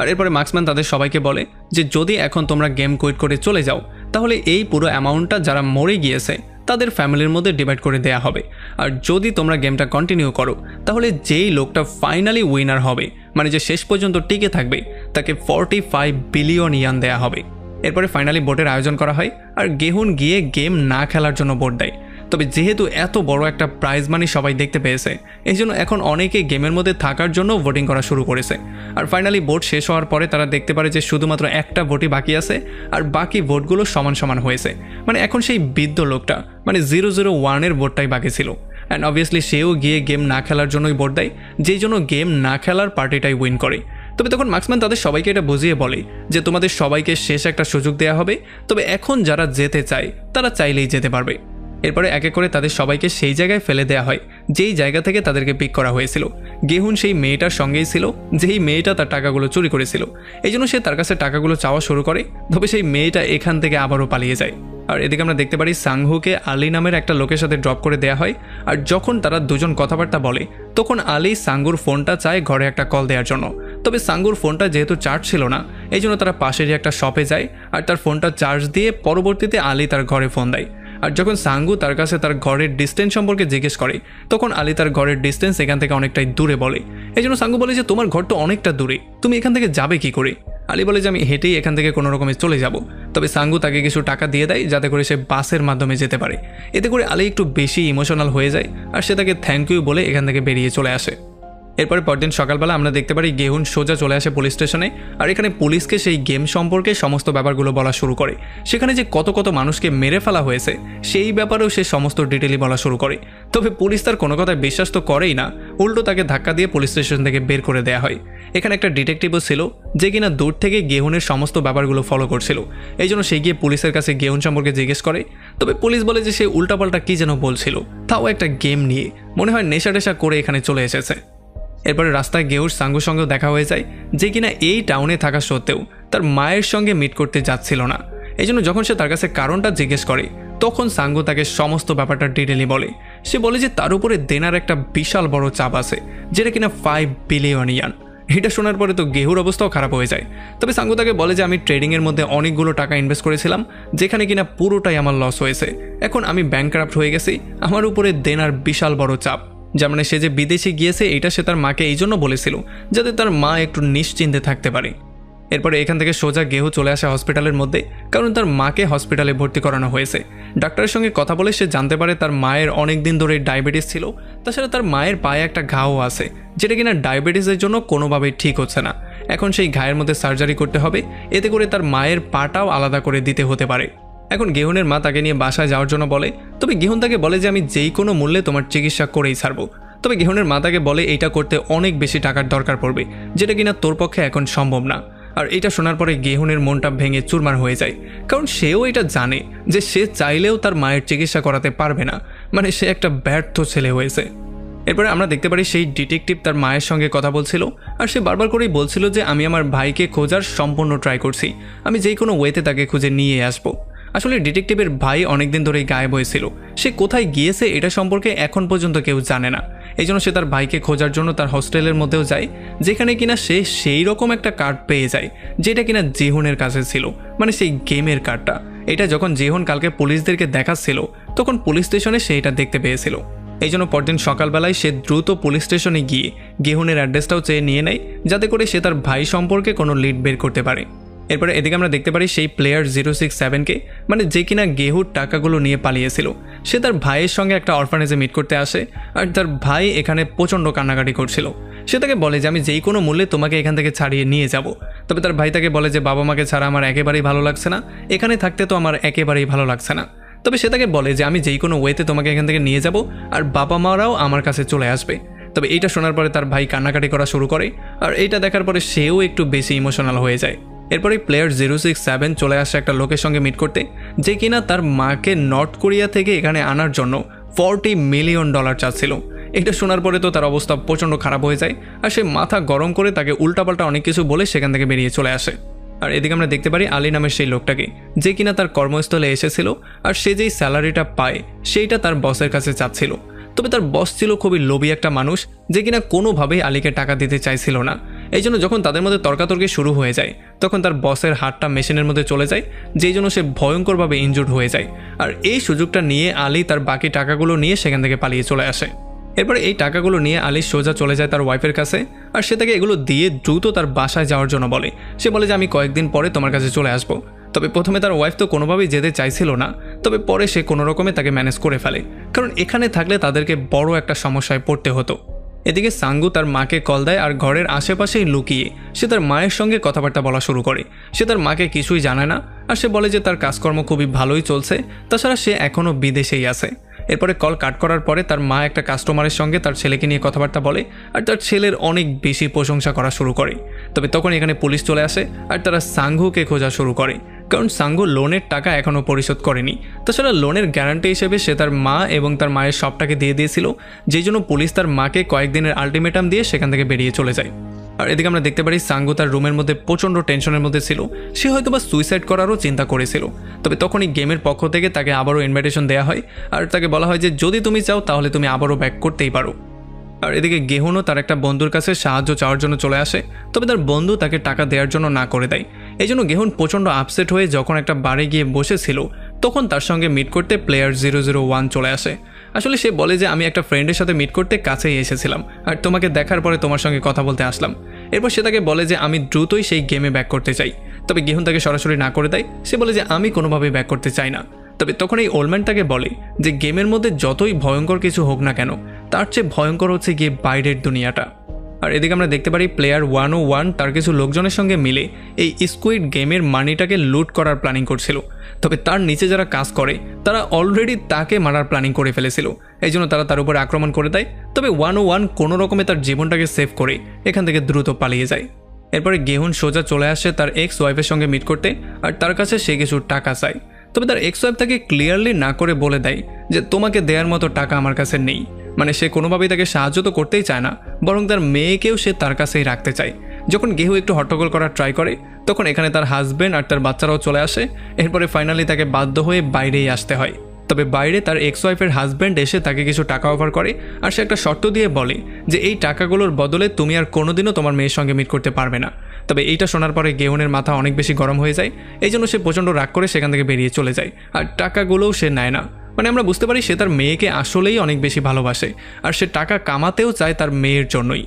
আর এরপরে মার্কসম্যান তাদের সবাইকে বলে যে যদি এখন তোমরা গেম কুইট করে চলে যাও তাহলে এই পুরো অ্যামাউন্টটা যারা মরে গিয়েছে তাদের ফ্যামিলির মধ্যে ডিভাইড করে দেয়া হবে, আর যদি তোমরা গেমটা কন্টিনিউ করো তাহলে যেই লোকটা ফাইনালি উইনার হবে, মানে যে শেষ পর্যন্ত টিকে থাকবে, তাকে 45 বিলিয়ন ইয়ান দেয়া হবে। এরপরে ফাইনালি ভোটের আয়োজন করা হয় আর গেহুন গিয়ে গেম না খেলার জন্য ভোট দেয়। তবে যেহেতু এত বড় একটা প্রাইজ মানি সবাই দেখতে পেয়েছে, এই জন্য এখন অনেকে গেমের মধ্যে থাকার জন্য ভোটিং করা শুরু করেছে। আর ফাইনালি ভোট শেষ হওয়ার পরে তারা দেখতে পারে যে শুধুমাত্র একটা ভোটই বাকি আছে আর বাকি ভোটগুলো সমান সমান হয়েছে। মানে এখন সেই বৃদ্ধ লোকটা, মানে 001-এর ভোটটাই বাকি ছিল। অ্যান্ড অবভিয়াসলি সেও গিয়ে গেম না খেলার জন্যই ভোট দেয়, যেই জন্য গেম না খেলার পার্টিটাই উইন করে। তবে তখন মার্কসম্যান তাদের সবাইকে এটা বুঝিয়ে বলে যে তোমাদের সবাইকে শেষ একটা সুযোগ দেওয়া হবে, তবে এখন যারা যেতে চায় তারা চাইলেই যেতে পারবে। এরপরে এক এক করে তাদের সবাইকে সেই জায়গায় ফেলে দেওয়া হয় যেই জায়গা থেকে তাদেরকে পিক করা হয়েছিল। গেহুন সেই মেয়েটার সঙ্গেই ছিল যেই মেয়েটা তার টাকাগুলো চুরি করেছিল, এই জন্য সে তার কাছে টাকাগুলো চাওয়া শুরু করে। তবে সেই মেয়েটা এখান থেকে আবারও পালিয়ে যায়। আর এদিকে আমরা দেখতে পারি সাংহুকে আলী নামের একটা লোকের সাথে ড্রপ করে দেওয়া হয়। আর যখন তারা দুজন কথাবার্তা বলে তখন আলী সাঙ্গুর ফোনটা চায় ঘরে একটা কল দেওয়ার জন্য। তবে সাঙ্গুর ফোনটা যেহেতু চার্জ ছিল না, এই জন্য তারা পাশেরই একটা শপে যায় আর তার ফোনটা চার্জ দিয়ে পরবর্তীতে আলী তার ঘরে ফোন দেয়। আর যখন সাঙ্গু তার কাছে তার ঘরের ডিস্টেন্স সম্পর্কে জিজ্ঞেস করে তখন আলী তার ঘরের ডিস্টেন্স এখান থেকে অনেকটাই দূরে বলে। এই জন্য সাঙ্গু বলে যে তোমার ঘর তো অনেকটা দূরে, তুমি এখান থেকে যাবে কি করে? আলী বলে যে আমি হেঁটেই এখান থেকে কোনো রকমে চলে যাব। তবে সাঙ্গু তাকে কিছু টাকা দিয়ে দেয় যাতে করে সে বাসের মাধ্যমে যেতে পারে। এতে করে আলী একটু বেশি ইমোশনাল হয়ে যায় আর সে তাকে থ্যাংক ইউ বলে এখান থেকে বেরিয়ে চলে আসে। এরপরে পরদিন সকালবেলা আমরা দেখতে পারি গেহুন সোজা চলে আসে পুলিশ স্টেশনে আর এখানে পুলিশকে সেই গেম সম্পর্কে সমস্ত ব্যাপারগুলো বলা শুরু করে। সেখানে যে কত কত মানুষকে মেরে ফেলা হয়েছে সেই ব্যাপারেও সে সমস্ত ডিটেলই বলা শুরু করে। তবে পুলিশ তার কোনো কথায় বিশ্বাস তো করেই না, উল্টো তাকে ধাক্কা দিয়ে পুলিশ স্টেশন থেকে বের করে দেওয়া হয়। এখানে একটা ডিটেকটিভও ছিল যে কিনা দূর থেকে গেহুনের সমস্ত ব্যাপারগুলো ফলো করছিল, এই জন্য সে গিয়ে পুলিশের কাছে গেহুন সম্পর্কে জিজ্ঞেস করে। তবে পুলিশ বলে যে সে উল্টাপাল্টা কী যেন বলছিল, তাও একটা গেম নিয়ে, মনে হয় নেশা টেশা করে এখানে চলে এসেছে। এরপরে রাস্তায় গেহুর সাঙ্গুর সঙ্গেও দেখা হয়ে যায় যে কিনা এই টাউনে থাকা সত্ত্বেও তার মায়ের সঙ্গে মিট করতে যাচ্ছিল না। এই জন্য যখন সে তার কাছে কারণটা জিজ্ঞেস করে তখন সাঙ্গু তাকে সমস্ত ব্যাপারটা ডিটেলি বলে। সে বলে যে তার উপরে দেনার একটা বিশাল বড় চাপ আছে যেটা কিনা 5 বিলিয়ন ইয়ান। এটা শোনার পরে তো গেহুর অবস্থাও খারাপ হয়ে যায়। তবে সাঙ্গু তাকে বলে যে আমি ট্রেডিংয়ের মধ্যে অনেকগুলো টাকা ইনভেস্ট করেছিলাম যেখানে কিনা পুরোটাই আমার লস হয়েছে, এখন আমি ব্যাংকরাপ্ট হয়ে গেছি, আমার উপরে দেনার বিশাল বড় চাপ। যার মানে সে যে বিদেশে গিয়েছে এটা সে তার মাকে এই জন্য বলেছিল যাতে তার মা একটু নিশ্চিন্তে থাকতে পারে। এরপরে এখান থেকে সোজা গেহু চলে আসে হসপিটালের মধ্যে, কারণ তার মাকে হসপিটালে ভর্তি করানো হয়েছে। ডাক্তারের সঙ্গে কথা বলে সে জানতে পারে তার মায়ের অনেক দিন ধরে ডায়াবেটিস ছিল, তাছাড়া তার মায়ের পায়ে একটা ঘাও আছে যেটা কিনা ডায়াবেটিসের জন্য কোনোভাবেই ঠিক হচ্ছে না। এখন সেই ঘায়ের মধ্যে সার্জারি করতে হবে, এতে করে তার মায়ের পাটাও আলাদা করে দিতে হতে পারে। এখন গেহুনের মা তাকে নিয়ে বাসায় যাওয়ার জন্য বলে, তবে গেহুন তাকে বলে যে আমি যেই কোনো মূল্যে তোমার চিকিৎসা করেই ছাড়বো। তবে গেহুনের মা তাকে বলে এইটা করতে অনেক বেশি টাকার দরকার পড়বে যেটা কিনা তোর পক্ষে এখন সম্ভব না। আর এটা শোনার পরে গেহুনের মনটা ভেঙে চুরমার হয়ে যায়, কারণ সেও এটা জানে যে সে চাইলেও তার মায়ের চিকিৎসা করাতে পারবে না, মানে সে একটা ব্যর্থ ছেলে হয়েছে। এরপরে আমরা দেখতে পারি সেই ডিটেকটিভ তার মায়ের সঙ্গে কথা বলছিল আর সে বারবার করেই বলছিল যে আমি আমার ভাইকে খোঁজার সম্পূর্ণ ট্রাই করছি, আমি যেই কোনো ওয়েতে তাকে খুঁজে নিয়ে আসবো। আসলে ডিটেকটিভের ভাই অনেকদিন ধরেই গায়েব হয়েছিল, সে কোথায় গিয়েছে এটা সম্পর্কে এখন পর্যন্ত কেউ জানে না। এই জন্য সে তার ভাইকে খোঁজার জন্য তার হোস্টেলের মধ্যেও যায় যেখানে কিনা সে সেই রকম একটা কার্ড পেয়ে যায় যেটা কিনা জেহুনের কাছে ছিল, মানে সেই গেমের কার্ডটা। এটা যখন জেহুন কালকে পুলিশদেরকে দেখাচ্ছিল তখন পুলিশ স্টেশনে সে এটা দেখতে পেয়েছিল। এই জন্য পরদিন সকালবেলায় সে দ্রুত পুলিশ স্টেশনে গিয়ে গেহুনের অ্যাড্রেসটাও চেয়ে নিয়ে নেয় যাতে করে সে তার ভাই সম্পর্কে কোনো লিড বের করতে পারে। এরপরে এদিকে আমরা দেখতে পারি সেই প্লেয়ার 067কে, মানে যে কিনা গেহুর টাকাগুলো নিয়ে পালিয়েছিল, সে তার ভাইয়ের সঙ্গে একটা অরফানেজে মিট করতে আসে আর তার ভাই এখানে প্রচণ্ড কান্নাকাটি করছিল। সে তাকে বলে যে আমি যেই কোনো মূল্যে তোমাকে এখান থেকে ছাড়িয়ে নিয়ে যাব। তবে তার ভাই তাকে বলে যে বাবা মাকে ছাড়া আমার একেবারেই ভালো লাগছে না, এখানে থাকতে তো আমার একেবারেই ভালো লাগছে না। তবে সে তাকে বলে যে আমি যেই কোনো ওয়েতে তোমাকে এখান থেকে নিয়ে যাব আর বাবা মারাও আমার কাছে চলে আসবে। তবে এইটা শোনার পরে তার ভাই কান্নাকাটি করা শুরু করে, আর এইটা দেখার পরে সেও একটু বেশি ইমোশনাল হয়ে যায়। এরপরে প্লেয়ার 067 চলে আসে একটা লোকের সঙ্গে মিট করতে, যে কিনা তার মাকে নর্থ কোরিয়া থেকে এখানে আনার জন্য $40 মিলিয়ন চাচ্ছিল। এটা শোনার পরে তো তার অবস্থা প্রচণ্ড খারাপ হয়ে যায়, আর সে মাথা গরম করে তাকে উল্টাপাল্টা অনেক কিছু বলে সেখান থেকে বেরিয়ে চলে আসে। আর এদিকে আমরা দেখতে পারি আলী নামের সেই লোকটাকে, যে কিনা তার কর্মস্থলে এসেছিল, আর সে যেই স্যালারিটা পায় সেইটা তার বসের কাছে চাচ্ছিল। তবে তার বস ছিল খুবই লোভী একটা মানুষ, যে কিনা কোনোভাবেই আলীকে টাকা দিতে চাইছিল না। এই জন্য যখন তাদের মধ্যে তর্কাতর্কি শুরু হয়ে যায়, তখন তার বসের হাতটা মেশিনের মধ্যে চলে যায়, যেই জন্য সে ভয়ঙ্করভাবে ইনজুর্ড হয়ে যায়। আর এই সুযোগটা নিয়ে আলী তার বাকি টাকাগুলো নিয়ে সেখান থেকে পালিয়ে চলে আসে। এরপরে এই টাকাগুলো নিয়ে আলী সোজা চলে যায় তার ওয়াইফের কাছে, আর সে তাকে এগুলো দিয়ে দ্রুত তার বাসায় যাওয়ার জন্য বলে। সে বলে যে আমি কয়েকদিন পরে তোমার কাছে চলে আসবো। তবে প্রথমে তার ওয়াইফ তো কোনোভাবেই যেতে চাইছিল না, তবে পরে সে কোনো রকমে তাকে ম্যানেজ করে ফেলে, কারণ এখানে থাকলে তাদেরকে বড় একটা সমস্যায় পড়তে হতো। এদিকে সাঙ্গু তার মাকে কল দেয়, আর ঘরের আশেপাশেই লুকিয়ে সে তার মায়ের সঙ্গে কথাবার্তা বলা শুরু করে। সে তার মাকে কিছুই জানায় না, আর সে বলে যে তার কাজকর্ম খুবই ভালোই চলছে, তাছাড়া সে এখনও বিদেশেই আছে। এরপরে কল কাট করার পরে তার মা একটা কাস্টমারের সঙ্গে তার ছেলেকে নিয়ে কথাবার্তা বলে, আর তার ছেলের অনেক বেশি প্রশংসা করা শুরু করে। তবে তখন এখানে পুলিশ চলে আসে, আর তারা সাঙ্গুকে খোঁজা শুরু করে, কারণ সাঙ্গু লোনের টাকা এখনও পরিশোধ করেনি। তাছাড়া লোনের গ্যারান্টি হিসেবে সে তার মা এবং তার মায়ের সবটাকে দিয়ে দিয়েছিল, যেই জন্য পুলিশ তার মাকে কয়েকদিনের আলটিমেটাম দিয়ে সেখান থেকে বেরিয়ে চলে যায়। আর এদিকে আমরা দেখতে পারি সাঙ্গু তার রুমের মধ্যে প্রচণ্ড টেনশনের মধ্যে ছিল, সে হয়তো বা সুইসাইড করারও চিন্তা করেছিল। তবে তখনই গেমের পক্ষ থেকে তাকে আবারও ইনভাইটেশন দেওয়া হয়, আর তাকে বলা হয় যে যদি তুমি চাও তাহলে তুমি আবারও ব্যাক করতেই পারো। আর এদিকে গেহুনও তার একটা বন্ধুর কাছে সাহায্য চাওয়ার জন্য চলে আসে, তবে তার বন্ধু তাকে টাকা দেওয়ার জন্য না করে দেয়। এই জন্য গেহুন প্রচণ্ড আপসেট হয়ে যখন একটা বারে গিয়ে বসেছিল, তখন তার সঙ্গে মিট করতে প্লেয়ার 001 চলে আসে। আসলে সে বলে যে আমি একটা ফ্রেন্ডের সাথে মিট করতে কাছেই এসেছিলাম, আর তোমাকে দেখার পরে তোমার সঙ্গে কথা বলতে আসলাম। এরপর সে তাকে বলে যে আমি দ্রুতই সেই গেমে ব্যাক করতে চাই। তবে গেহুন তাকে সরাসরি না করে দেয়, সে বলে যে আমি কোনোভাবেই ব্যাক করতে চাই না। তবে তখন এই ওল্ডম্যান তাকে বলে যে গেমের মধ্যে যতই ভয়ঙ্কর কিছু হোক না কেন, তার চেয়ে ভয়ঙ্কর হচ্ছে গিয়ে বাইরের দুনিয়াটা। আর এদিকে আমরা দেখতে পারি প্লেয়ার 101 তার কিছু লোকজনের সঙ্গে মিলে এই স্কুইড গেমের মানিটাকে লুট করার প্ল্যানিং করছিল। তবে তার নিচে যারা কাজ করে তারা অলরেডি তাকে মারার প্ল্যানিং করে ফেলেছিল, এই জন্য তারা তার উপরে আক্রমণ করে দেয়। তবে 101 কোনো রকমে তার জীবনটাকে সেভ করে এখান থেকে দ্রুত পালিয়ে যায়। এরপরে গেহুন সোজা চলে আসে তার এক্স ওয়াইফের সঙ্গে মিট করতে, আর তার কাছে সে কিছু টাকা চায়। তবে তার এক্স ওয়াইফ তাকে ক্লিয়ারলি না করে বলে দেয় যে তোমাকে দেওয়ার মতো টাকা আমার কাছে নেই। মানে সে কোনোভাবেই তাকে সাহায্য তো করতেই চায় না, বরং তার মেয়েকেও সে তার কাছেই রাখতে চায়। যখন গেহু একটু হট্টগোল করার ট্রাই করে, তখন এখানে তার হাজব্যান্ড আর তার বাচ্চারাও চলে আসে। এরপরে ফাইনালি তাকে বাধ্য হয়ে বাইরেই আসতে হয়। তবে বাইরে তার এক্স ওয়াইফের হাজব্যান্ড এসে তাকে কিছু টাকা অফার করে, আর সে একটা শর্ত দিয়ে বলে যে এই টাকাগুলোর বদলে তুমি আর কোনোদিনও তোমার মেয়ের সঙ্গে মিট করতে পারবে না। তবে এইটা শোনার পরে গেহুনের মাথা অনেক বেশি গরম হয়ে যায়, এই জন্য সে প্রচণ্ড রাগ করে সেখান থেকে বেরিয়ে চলে যায়, আর টাকাগুলোও সে নেয় না। মানে আমরা বুঝতে পারি সে তার মেয়েকে আসলেই অনেক বেশি ভালোবাসে, আর সে টাকা কামাতেও চায় তার মেয়ের জন্যই।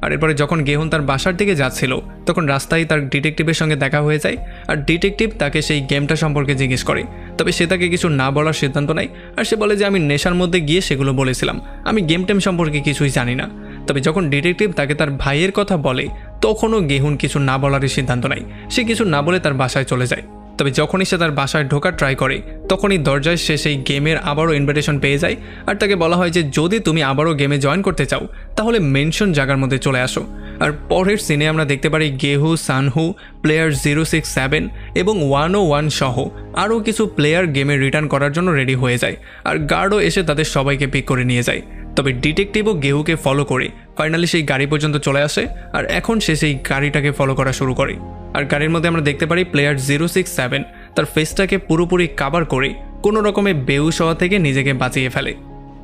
আর এরপরে যখন গেহুন তার বাসার দিকে যাচ্ছিল, তখন রাস্তায় তার ডিটেকটিভের সঙ্গে দেখা হয়ে যায়, আর ডিটেকটিভ তাকে সেই গেমটা সম্পর্কে জিজ্ঞেস করে। তবে সে তাকে কিছু না বলার সিদ্ধান্ত নেয়, আর সে বলে যে আমি নেশার মধ্যে গিয়ে সেগুলো বলেছিলাম, আমি গেম টেম সম্পর্কে কিছুই জানি না। তবে যখন ডিটেকটিভ তাকে তার ভাইয়ের কথা বলে, তখনও গেহুন কিছু না বলারই সিদ্ধান্ত নেয়, সে কিছু না বলে তার বাসায় চলে যায়। তবে যখনই সে তার বাসায় ঢোকার ট্রাই করে, তখনই দরজায় সে সেই গেমের আবারও ইনভিটেশন পেয়ে যায়, আর তাকে বলা হয় যে যদি তুমি আবারও গেমে জয়েন করতে চাও তাহলে মেনশন জায়গার মধ্যে চলে আসো। আর পরের সিনে আমরা দেখতে পারি গেহু, সানহু, প্লেয়ার 067 এবং 101 সহ আরও কিছু প্লেয়ার গেমে রিটার্ন করার জন্য রেডি হয়ে যায়, আর গার্ডও এসে তাদের সবাইকে পিক করে নিয়ে যায়। তবে ডিটেকটিভও গেহুকে ফলো করে ফাইনালি সেই গাড়ি পর্যন্ত চলে আসে, আর এখন সে সেই গাড়িটাকে ফলো করা শুরু করে। আর গাড়ির মধ্যে আমরা দেখতে পারি প্লেয়ার 067 তার ফেসটাকে পুরোপুরি কাভার করে কোনো রকমের বেহুশ হওয়া থেকে নিজেকে বাঁচিয়ে ফেলে।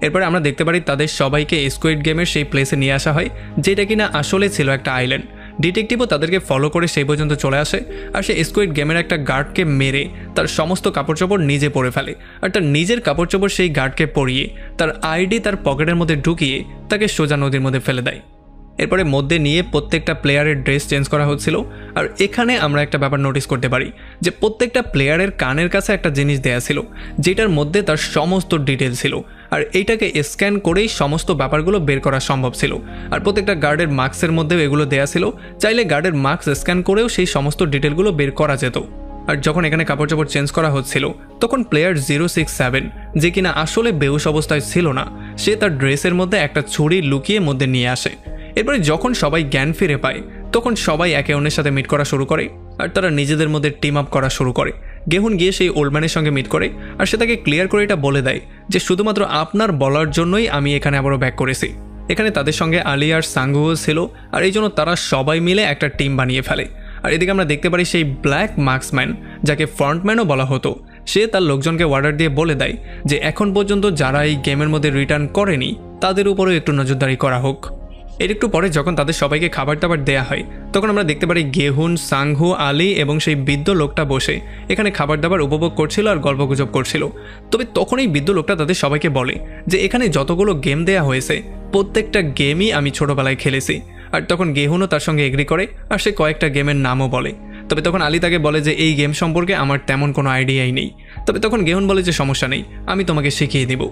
এরপরে আমরা দেখতে পারি তাদের সবাইকে স্কুইড গেমের সেই প্লেসে নিয়ে আসা হয়, যেটা কিনা আসলে ছিল একটা আইল্যান্ড। ডিটেকটিভও তাদেরকে ফলো করে সেই পর্যন্ত চলে আসে, আর সে স্কুইড গেমের একটা গার্ডকে মেরে তার সমস্ত কাপড় চোপড় নিজে পরে ফেলে, আর তার নিজের কাপড় চোপড় সেই গার্ডকে পরিয়ে তার আইডি তার পকেটের মধ্যে ঢুকিয়ে তাকে সোজা নদীর মধ্যে ফেলে দেয়। এরপরে মধ্যে নিয়ে প্রত্যেকটা প্লেয়ারের ড্রেস চেঞ্জ করা হচ্ছিল, আর এখানে আমরা একটা ব্যাপার নোটিস করতে পারি যে প্রত্যেকটা প্লেয়ারের কানের কাছে একটা জিনিস দেয়া ছিল, যেটার মধ্যে তার সমস্ত ডিটেল ছিল, আর এইটাকে স্ক্যান করেই সমস্ত ব্যাপারগুলো বের করা সম্ভব ছিল। আর প্রত্যেকটা গার্ডের মাস্কের মধ্যেও এগুলো দেয়া ছিল, চাইলে গার্ডের মাস্ক স্ক্যান করেও সেই সমস্ত ডিটেলগুলো বের করা যেত। আর যখন এখানে কাপড় চাপড় চেঞ্জ করা হচ্ছিল, তখন প্লেয়ার 067 যে কিনা আসলে বেহুশ অবস্থায় ছিল না, সে তার ড্রেসের মধ্যে একটা ছুরি লুকিয়ে মধ্যে নিয়ে আসে। এরপরে যখন সবাই জ্ঞান ফিরে পায় তখন সবাই একে অন্যের সাথে মিট করা শুরু করে আর তারা নিজেদের মধ্যে টিম আপ করা শুরু করে। গেহুন গিয়ে সেই ওল্ডম্যানের সঙ্গে মিট করে আর সে তাকে ক্লিয়ার করে এটা বলে দেয় যে শুধুমাত্র আপনার বলার জন্যই আমি এখানে আবারও ব্যাক করেছি। এখানে তাদের সঙ্গে আলি আর সাঙ্গুও ছিল আর এই জন্য তারা সবাই মিলে একটা টিম বানিয়ে ফেলে। আর এদিকে আমরা দেখতে পারি সেই ব্ল্যাক মার্কসম্যান, যাকে ফ্রন্টম্যানও বলা হতো, সে তার লোকজনকে অর্ডার দিয়ে বলে দেয় যে এখন পর্যন্ত যারা এই গেমের মধ্যে রিটার্ন করেনি তাদের উপরেও একটু নজরদারি করা হোক। এর একটু পরে যখন তাদের সবাইকে খাবার দাবার দেওয়া হয় তখন আমরা দেখতে পারি গেহুন, সাংহু, আলি এবং সেই বৃদ্ধ লোকটা বসে এখানে খাবার দাবার উপভোগ করছিল আর গল্পগুজব করছিল। তবে তখন এই বৃদ্ধ লোকটা তাদের সবাইকে বলে যে এখানে যতগুলো গেম দেয়া হয়েছে প্রত্যেকটা গেমই আমি ছোটবেলায় খেলেছি। আর তখন গেহুনও তার সঙ্গে এগ্রি করে আর সে কয়েকটা গেমের নামও বলে। তবে তখন আলি তাকে বলে যে এই গেম সম্পর্কে আমার তেমন কোনো আইডিয়াই নেই। তবে তখন গেহুন বলে যে সমস্যা নেই, আমি তোমাকে শিখিয়ে দেব।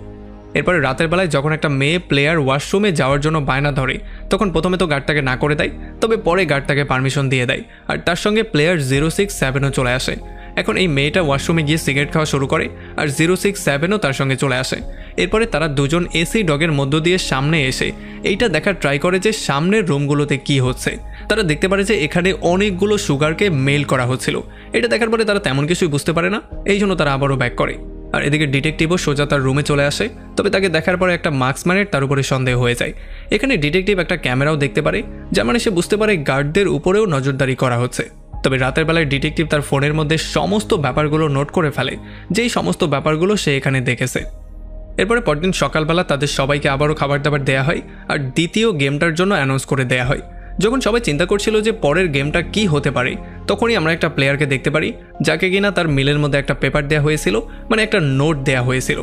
এরপরে রাতের বেলায় যখন একটা মেয়ে প্লেয়ার ওয়াশরুমে যাওয়ার জন্য বায়না ধরে তখন প্রথমে তো গার্ড তাকে না করে দেয়, তবে পরে গার্ড তাকে পারমিশন দিয়ে দেয় আর তার সঙ্গে প্লেয়ার 067ও চলে আসে। এখন এই মেয়েটা ওয়াশরুমে গিয়ে সিগারেট খাওয়া শুরু করে আর 067ও তার সঙ্গে চলে আসে। এরপরে তারা দুজন এসি ডগের মধ্য দিয়ে সামনে এসে এইটা দেখার ট্রাই করে যে সামনের রুমগুলোতে কি হচ্ছে। তারা দেখতে পারে যে এখানে অনেকগুলো সুগারকে মেল করা হচ্ছিল। এটা দেখার পরে তারা তেমন কিছুই বুঝতে পারে না, এই জন্য তারা আবারও ব্যাক করে। আর এদিকে ডিটেকটিভও সোজা তার রুমে চলে আসে, তবে তাকে দেখার পরে একটা মার্কসম্যানের তার উপরে সন্দেহ হয়ে যায়। এখানে ডিটেকটিভ একটা ক্যামেরাও দেখতে পারে, যার মানে সে বুঝতে পারে গার্ডদের উপরেও নজরদারি করা হচ্ছে। তবে রাতের বেলায় ডিটেকটিভ তার ফোনের মধ্যে সমস্ত ব্যাপারগুলো নোট করে ফেলে, যেই সমস্ত ব্যাপারগুলো সে এখানে দেখেছে। এরপরে পরদিন সকালবেলা তাদের সবাইকে আবারও খাবার দাবার দেওয়া হয় আর দ্বিতীয় গেমটার জন্য অ্যানাউন্স করে দেওয়া হয়। যখন সবাই চিন্তা করছিল যে পরের গেমটা কি হতে পারে তখনই আমরা একটা প্লেয়ারকে দেখতে পারি যাকে কিনা তার মিলের মধ্যে একটা পেপার দেওয়া হয়েছিল, মানে একটা নোট দেওয়া হয়েছিল।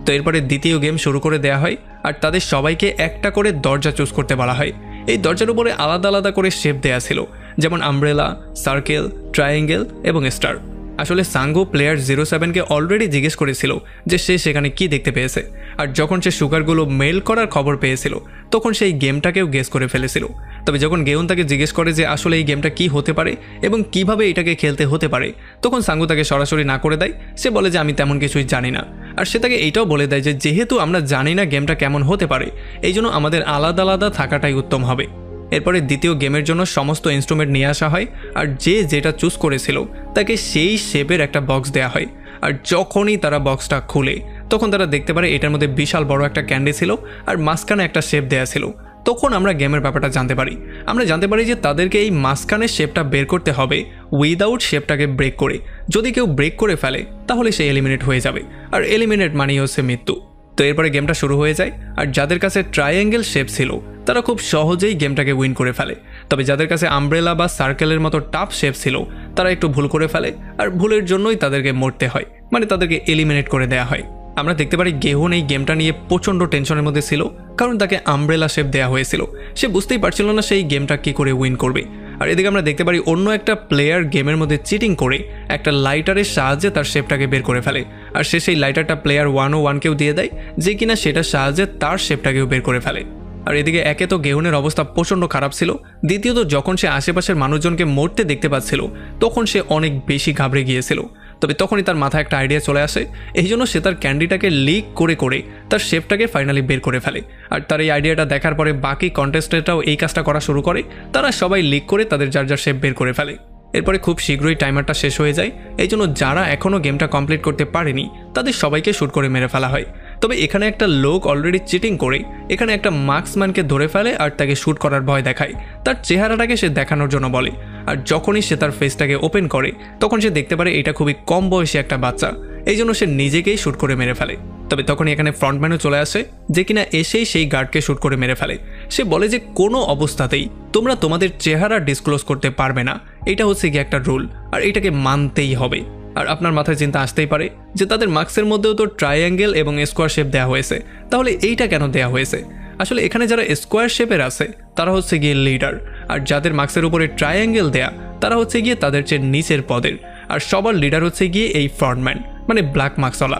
তো এরপরে দ্বিতীয় গেম শুরু করে দেওয়া হয় আর তাদের সবাইকে একটা করে দরজা চুজ করতে বলা হয়। এই দরজার উপরে আলাদা আলাদা করে শেপ দেওয়া ছিল, যেমন আমব্রেলা, সার্কেল, ট্রায়াঙ্গেল এবং স্টার। আসলে সাঙ্গু প্লেয়ার 07কে অলরেডি জিজ্ঞেস করেছিল যে সে সেখানে কি দেখতে পেয়েছে, আর যখন সে সুগারগুলো মেল করার খবর পেয়েছিল তখন সেই গেমটাকেও গেস করে ফেলেছিল। তবে যখন গেউন তাকে জিজ্ঞেস করে যে আসলে এই গেমটা কি হতে পারে এবং কিভাবে এটাকে খেলতে হতে পারে, তখন সাঙ্গু তাকে সরাসরি না করে দেয়। সে বলে যে আমি তেমন কিছুই জানি না। আর সে তাকে এইটাও বলে দেয় যে যেহেতু আমরা জানি না গেমটা কেমন হতে পারে, এই জন্য আমাদের আলাদা আলাদা থাকাটাই উত্তম হবে। এরপরে দ্বিতীয় গেমের জন্য সমস্ত ইনস্ট্রুমেন্ট নিয়ে আসা হয় আর যে যেটা চুজ করেছিল তাকে সেই শেপের একটা বক্স দেওয়া হয়। আর যখনই তারা বক্সটা খুলে তখন তারা দেখতে পারে এটার মধ্যে বিশাল বড় একটা ক্যান্ডি ছিল আর মাঝখানে একটা শেপ দেওয়া ছিল। তখন আমরা গেমের ব্যাপারটা জানতে পারি। আমরা জানতে পারি যে তাদেরকে এই মাঝখানের শেপটা বের করতে হবে উইদাউট শেপটাকে ব্রেক করে। যদি কেউ ব্রেক করে ফেলে তাহলে সে এলিমিনেট হয়ে যাবে, আর এলিমিনেট মানেই হচ্ছে মৃত্যু। তো এরপরে গেমটা শুরু হয়ে যায় আর যাদের কাছে ট্রায়াঙ্গেল শেপ ছিল তারা খুব সহজেই গেমটাকে উইন করে ফেলে। তবে যাদের কাছে আমব্রেলা বা সার্কেলের মতো টাফ শেপ ছিল তারা একটু ভুল করে ফেলে আর ভুলের জন্যই তাদেরকে মরতে হয়, মানে তাদেরকে এলিমিনেট করে দেওয়া হয়। আমরা দেখতে পারি গেহুন এই গেমটা নিয়ে প্রচণ্ড টেনশনের মধ্যে ছিল, কারণ তাকে আমব্রেলা শেপ দেওয়া হয়েছিল। সে বুঝতেই পারছিল না সেই গেমটা কি করে উইন করবে। আর এদিকে আমরা দেখতে পারি অন্য একটা প্লেয়ার গেমের মধ্যে চিটিং করে একটা লাইটারের সাহায্যে তার শেপটাকে বের করে ফেলে, আর সে সেই লাইটারটা প্লেয়ার 101কেও দিয়ে দেয়, যে কিনা সেটার সাহায্যে তার শেপটাকেও বের করে ফেলে। আর এদিকে একে তো গেহুনের অবস্থা প্রচণ্ড খারাপ ছিল, দ্বিতীয়ত যখন সে আশেপাশের মানুষজনকে মরতে দেখতে পাচ্ছিল তখন সে অনেক বেশি ঘাবড়ে গিয়েছিল। তবে তখনই তার মাথায় একটা আইডিয়া চলে আসে, এই জন্য সে তার ক্যান্ডিটাকে লিক করে করে তার শেপটাকে ফাইনালি বের করে ফেলে। আর তার এই আইডিয়াটা দেখার পরে বাকি কন্টেস্টেন্টরাও এই কাজটা করা শুরু করে, তারা সবাই লিক করে তাদের যার যার শেপ বের করে ফেলে। এরপরে খুব শীঘ্রই টাইমারটা শেষ হয়ে যায়, এই জন্য যারা এখনও গেমটা কমপ্লিট করতে পারেনি তাদের সবাইকে শ্যুট করে মেরে ফেলা হয়। তবে এখানে একটা লোক অলরেডি চিটিং করে এখানে একটা মার্কসম্যানকে ধরে ফেলে আর তাকে শ্যুট করার ভয় দেখায়, তার চেহারাটাকে সে দেখানোর জন্য বলে। আর যখনই সে তার ফেসটাকে ওপেন করে তখন সে দেখতে পারে এটা খুবই কম বয়সী একটা বাচ্চা, এই জন্য সে নিজেকেই শ্যুট করে মেরে ফেলে। তবে তখনই এখানে ফ্রন্টম্যানও চলে আসে, যে কিনা এসেই সেই গার্ডকে শ্যুট করে মেরে ফেলে। সে বলে যে কোনো অবস্থাতেই তোমরা তোমাদের চেহারা ডিসক্লোজ করতে পারবে না, এটা হচ্ছে কি একটা রুল আর এটাকে মানতেই হবে। আর আপনার মাথায় চিন্তা আসতেই পারে যে তাদের মার্কসের মধ্যেও তো ট্রায়াঙ্গেল এবং স্কোয়ার শেপ দেওয়া হয়েছে, তাহলে এইটা কেন দেওয়া হয়েছে? আসলে এখানে যারা স্কোয়ার শেপের আছে তারা হচ্ছে গিয়ে লিডার, আর যাদের মার্কসের উপরে ট্রায়াঙ্গেল দেয়া তারা হচ্ছে গিয়ে তাদের চেয়ে নিচের পদের, আর সবার লিডার হচ্ছে গিয়ে এই ফ্রন্টম্যান, মানে ব্ল্যাক মার্কসওয়ালা।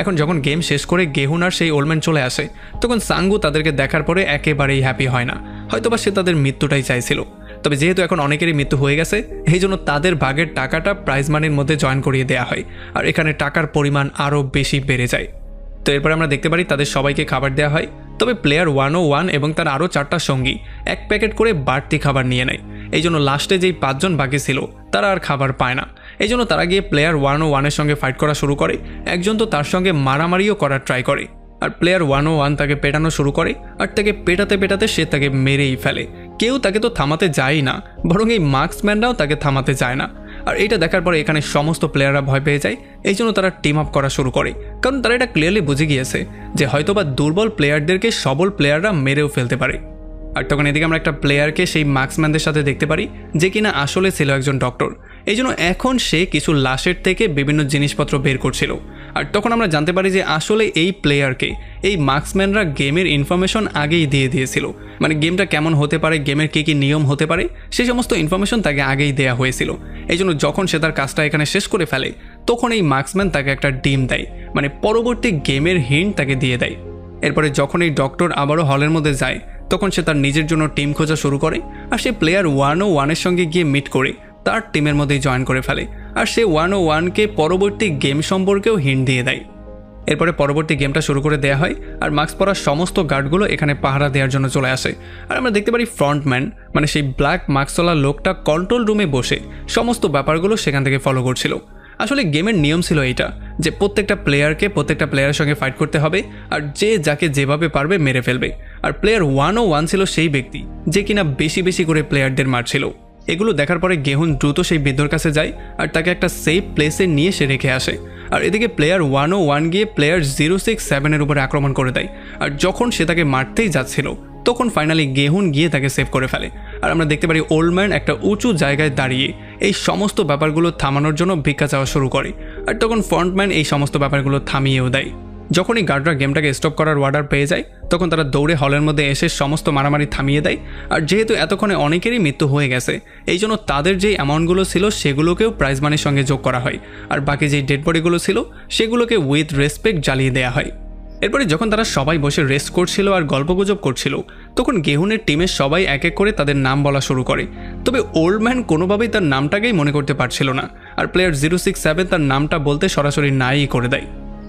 এখন যখন গেম শেষ করে গেহুন আর সেই ওল্ডম্যান চলে আসে তখন সাঙ্গু তাদেরকে দেখার পরে একেবারেই হ্যাপি হয় না, হয়তোবা সে তাদের মৃত্যুটাই চাইছিল। তবে যেহেতু এখন অনেকেরই মৃত্যু হয়ে গেছে এই জন্য তাদের ভাগের টাকাটা প্রাইজ মানির মধ্যে জয়েন করিয়ে দেওয়া হয়, আর এখানে টাকার পরিমাণ আরও বেশি বেড়ে যায়। তো তো এরপরে আমরা দেখতে পারি তাদের সবাইকে খাবার দেওয়া হয়, তবে প্লেয়ার 101 এবং তার আরও 4টা সঙ্গী এক প্যাকেট করে বাড়তি খাবার নিয়ে নেয়। এই জন্য লাস্টে যেই 5 জন বাকি ছিল তারা আর খাবার পায় না। এই জন্য তারা গিয়ে প্লেয়ার 101-এর সঙ্গে ফাইট করা শুরু করে। একজন তো তার সঙ্গে মারামারিও করার ট্রাই করে, আর প্লেয়ার 101 তাকে পেটানো শুরু করে, আর তাকে পেটাতে পেটাতে সে তাকে মেরেই ফেলে। কেউ তাকে তো থামাতে যায় না, বরং এই মার্কসম্যানরাও তাকে থামাতে যায় না। আর এটা দেখার পরে এখানে সমস্ত প্লেয়াররা ভয় পেয়ে যায়। এই জন্য তারা টিম আপ করা শুরু করে, কারণ তারা এটা ক্লিয়ারলি বুঝে গিয়েছে যে হয়তোবা দুর্বল প্লেয়ারদেরকে সবল প্লেয়াররা মেরেও ফেলতে পারে। আর তখন এদিকে আমরা একটা প্লেয়ারকে সেই মার্কসম্যানদের সাথে দেখতে পারি যে কিনা আসলে ছিল একজন ডক্টর। এই জন্য এখন সে কিছু লাশের থেকে বিভিন্ন জিনিসপত্র বের করছিল। আর তখন আমরা জানতে পারি যে আসলে এই প্লেয়ারকে এই মার্কসম্যানরা গেমের ইনফরমেশন আগেই দিয়ে দিয়েছিল, মানে গেমটা কেমন হতে পারে, গেমের কী কী নিয়ম হতে পারে, সেই সমস্ত ইনফরমেশন তাকে আগেই দেওয়া হয়েছিল। এই জন্য যখন সে তার কাজটা এখানে শেষ করে ফেলে তখন এই মার্কসম্যান তাকে একটা ডিম দেয়, মানে পরবর্তী গেমের হিন্ট তাকে দিয়ে দেয়। এরপরে যখন এই ডক্টর আবারও হলের মধ্যে যায় তখন সে তার নিজের জন্য টিম খোঁজা শুরু করে, আর সে প্লেয়ার 101-এর সঙ্গে গিয়ে মিট করে তার টিমের মধ্যেই জয়েন করে ফেলে, আর সে 101-কে পরবর্তী গেম সম্পর্কেও হিন্ট দিয়ে দেয়। এরপরে পরবর্তী গেমটা শুরু করে দেওয়া হয়, আর মাস্ক পরা সমস্ত গার্ডগুলো এখানে পাহারা দেওয়ার জন্য চলে আসে। আর আমরা দেখতে পারি ফ্রন্টম্যান, মানে সেই ব্ল্যাক মাস্কওয়ালা লোকটা কন্ট্রোল রুমে বসে সমস্ত ব্যাপারগুলো সেখান থেকে ফলো করছিল। আসলে গেমের নিয়ম ছিল এইটা যে প্রত্যেকটা প্লেয়ারকে প্রত্যেকটা প্লেয়ারের সঙ্গে ফাইট করতে হবে, আর যে যাকে যেভাবে পারবে মেরে ফেলবে। আর প্লেয়ার 101 ছিল সেই ব্যক্তি যে কিনা বেশি বেশি করে প্লেয়ারদের মারছিল। এগুলো দেখার পরে গেহুন দ্রুত সেই বৃদ্ধর কাছে যায় আর তাকে একটা সেফ প্লেসে নিয়ে সে রেখে আসে। আর এদিকে প্লেয়ার 101 গিয়ে প্লেয়ার 067-এর উপরে আক্রমণ করে দেয়, আর যখন সে তাকে মারতেই যাচ্ছিল তখন ফাইনালি গেহুন গিয়ে তাকে সেভ করে ফেলে। আর আমরা দেখতে পারি ওল্ড ম্যান একটা উঁচু জায়গায় দাঁড়িয়ে এই সমস্ত ব্যাপারগুলো থামানোর জন্য ভিক্ষা চাওয়া শুরু করে, আর তখন ফ্রন্টম্যান এই সমস্ত ব্যাপারগুলো থামিয়েও দেয়। যখনই গার্ডরা গেমটাকে স্টপ করার অর্ডার পেয়ে যায় তখন তারা দৌড়ে হলের মধ্যে এসে সমস্ত মারামারি থামিয়ে দেয়। আর যেহেতু এতক্ষণে অনেকেরই মৃত্যু হয়ে গেছে এই জন্য তাদের যেই অ্যামাউন্টগুলো ছিল সেগুলোকেও প্রাইজ মানির সঙ্গে যোগ করা হয়, আর বাকি যেই ডেড বডিগুলো ছিল সেগুলোকে উইথ রেসপেক্ট জ্বালিয়ে দেওয়া হয়। এরপরে যখন তারা সবাই বসে রেস্ট করছিল আর গল্পগুজব করছিল তখন গেহুনের টিমের সবাই এক এক করে তাদের নাম বলা শুরু করে, তবে ওল্ড ম্যান কোনোভাবেই তার নামটাকেই মনে করতে পারছিল না, আর প্লেয়ার 067 তার নামটা বলতে সরাসরি নাই করে দেয়।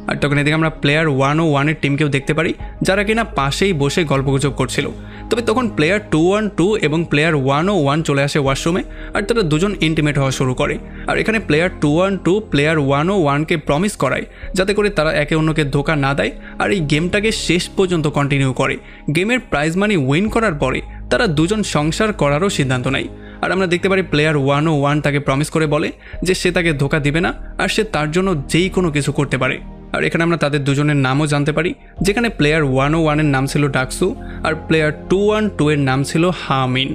আর তখন এদিকে আমরা প্লেয়ার 101-এর টিমকেও দেখতে পারি যারা কিনা পাশেই বসে গল্পগুজব করছিল। তবে তখন প্লেয়ার 212 এবং প্লেয়ার 101 চলে আসে ওয়াশরুমে, আর তারা দুজন ইন্টিমেট হওয়া শুরু করে। আর এখানে প্লেয়ার 212 প্লেয়ার 101-কে প্রমিস করায় যাতে করে তারা একে অন্যকে ধোঁকা না দেয় আর এই গেমটাকে শেষ পর্যন্ত কন্টিনিউ করে। গেমের প্রাইজ মানি উইন করার পরে তারা দুজন সংসার করারও সিদ্ধান্ত নেয়। আর আমরা দেখতে পারি প্লেয়ার 101 তাকে প্রমিস করে বলে যে সে তাকে ধোঁকা দিবে না আর সে তার জন্য যেই কোনো কিছু করতে পারে। আর এখানে আমরা তাদের দুজনের নামও জানতে পারি, যেখানে প্লেয়ার 101-এর নাম ছিল ডাকসু আর প্লেয়ার 212-এর নাম ছিল হামিন।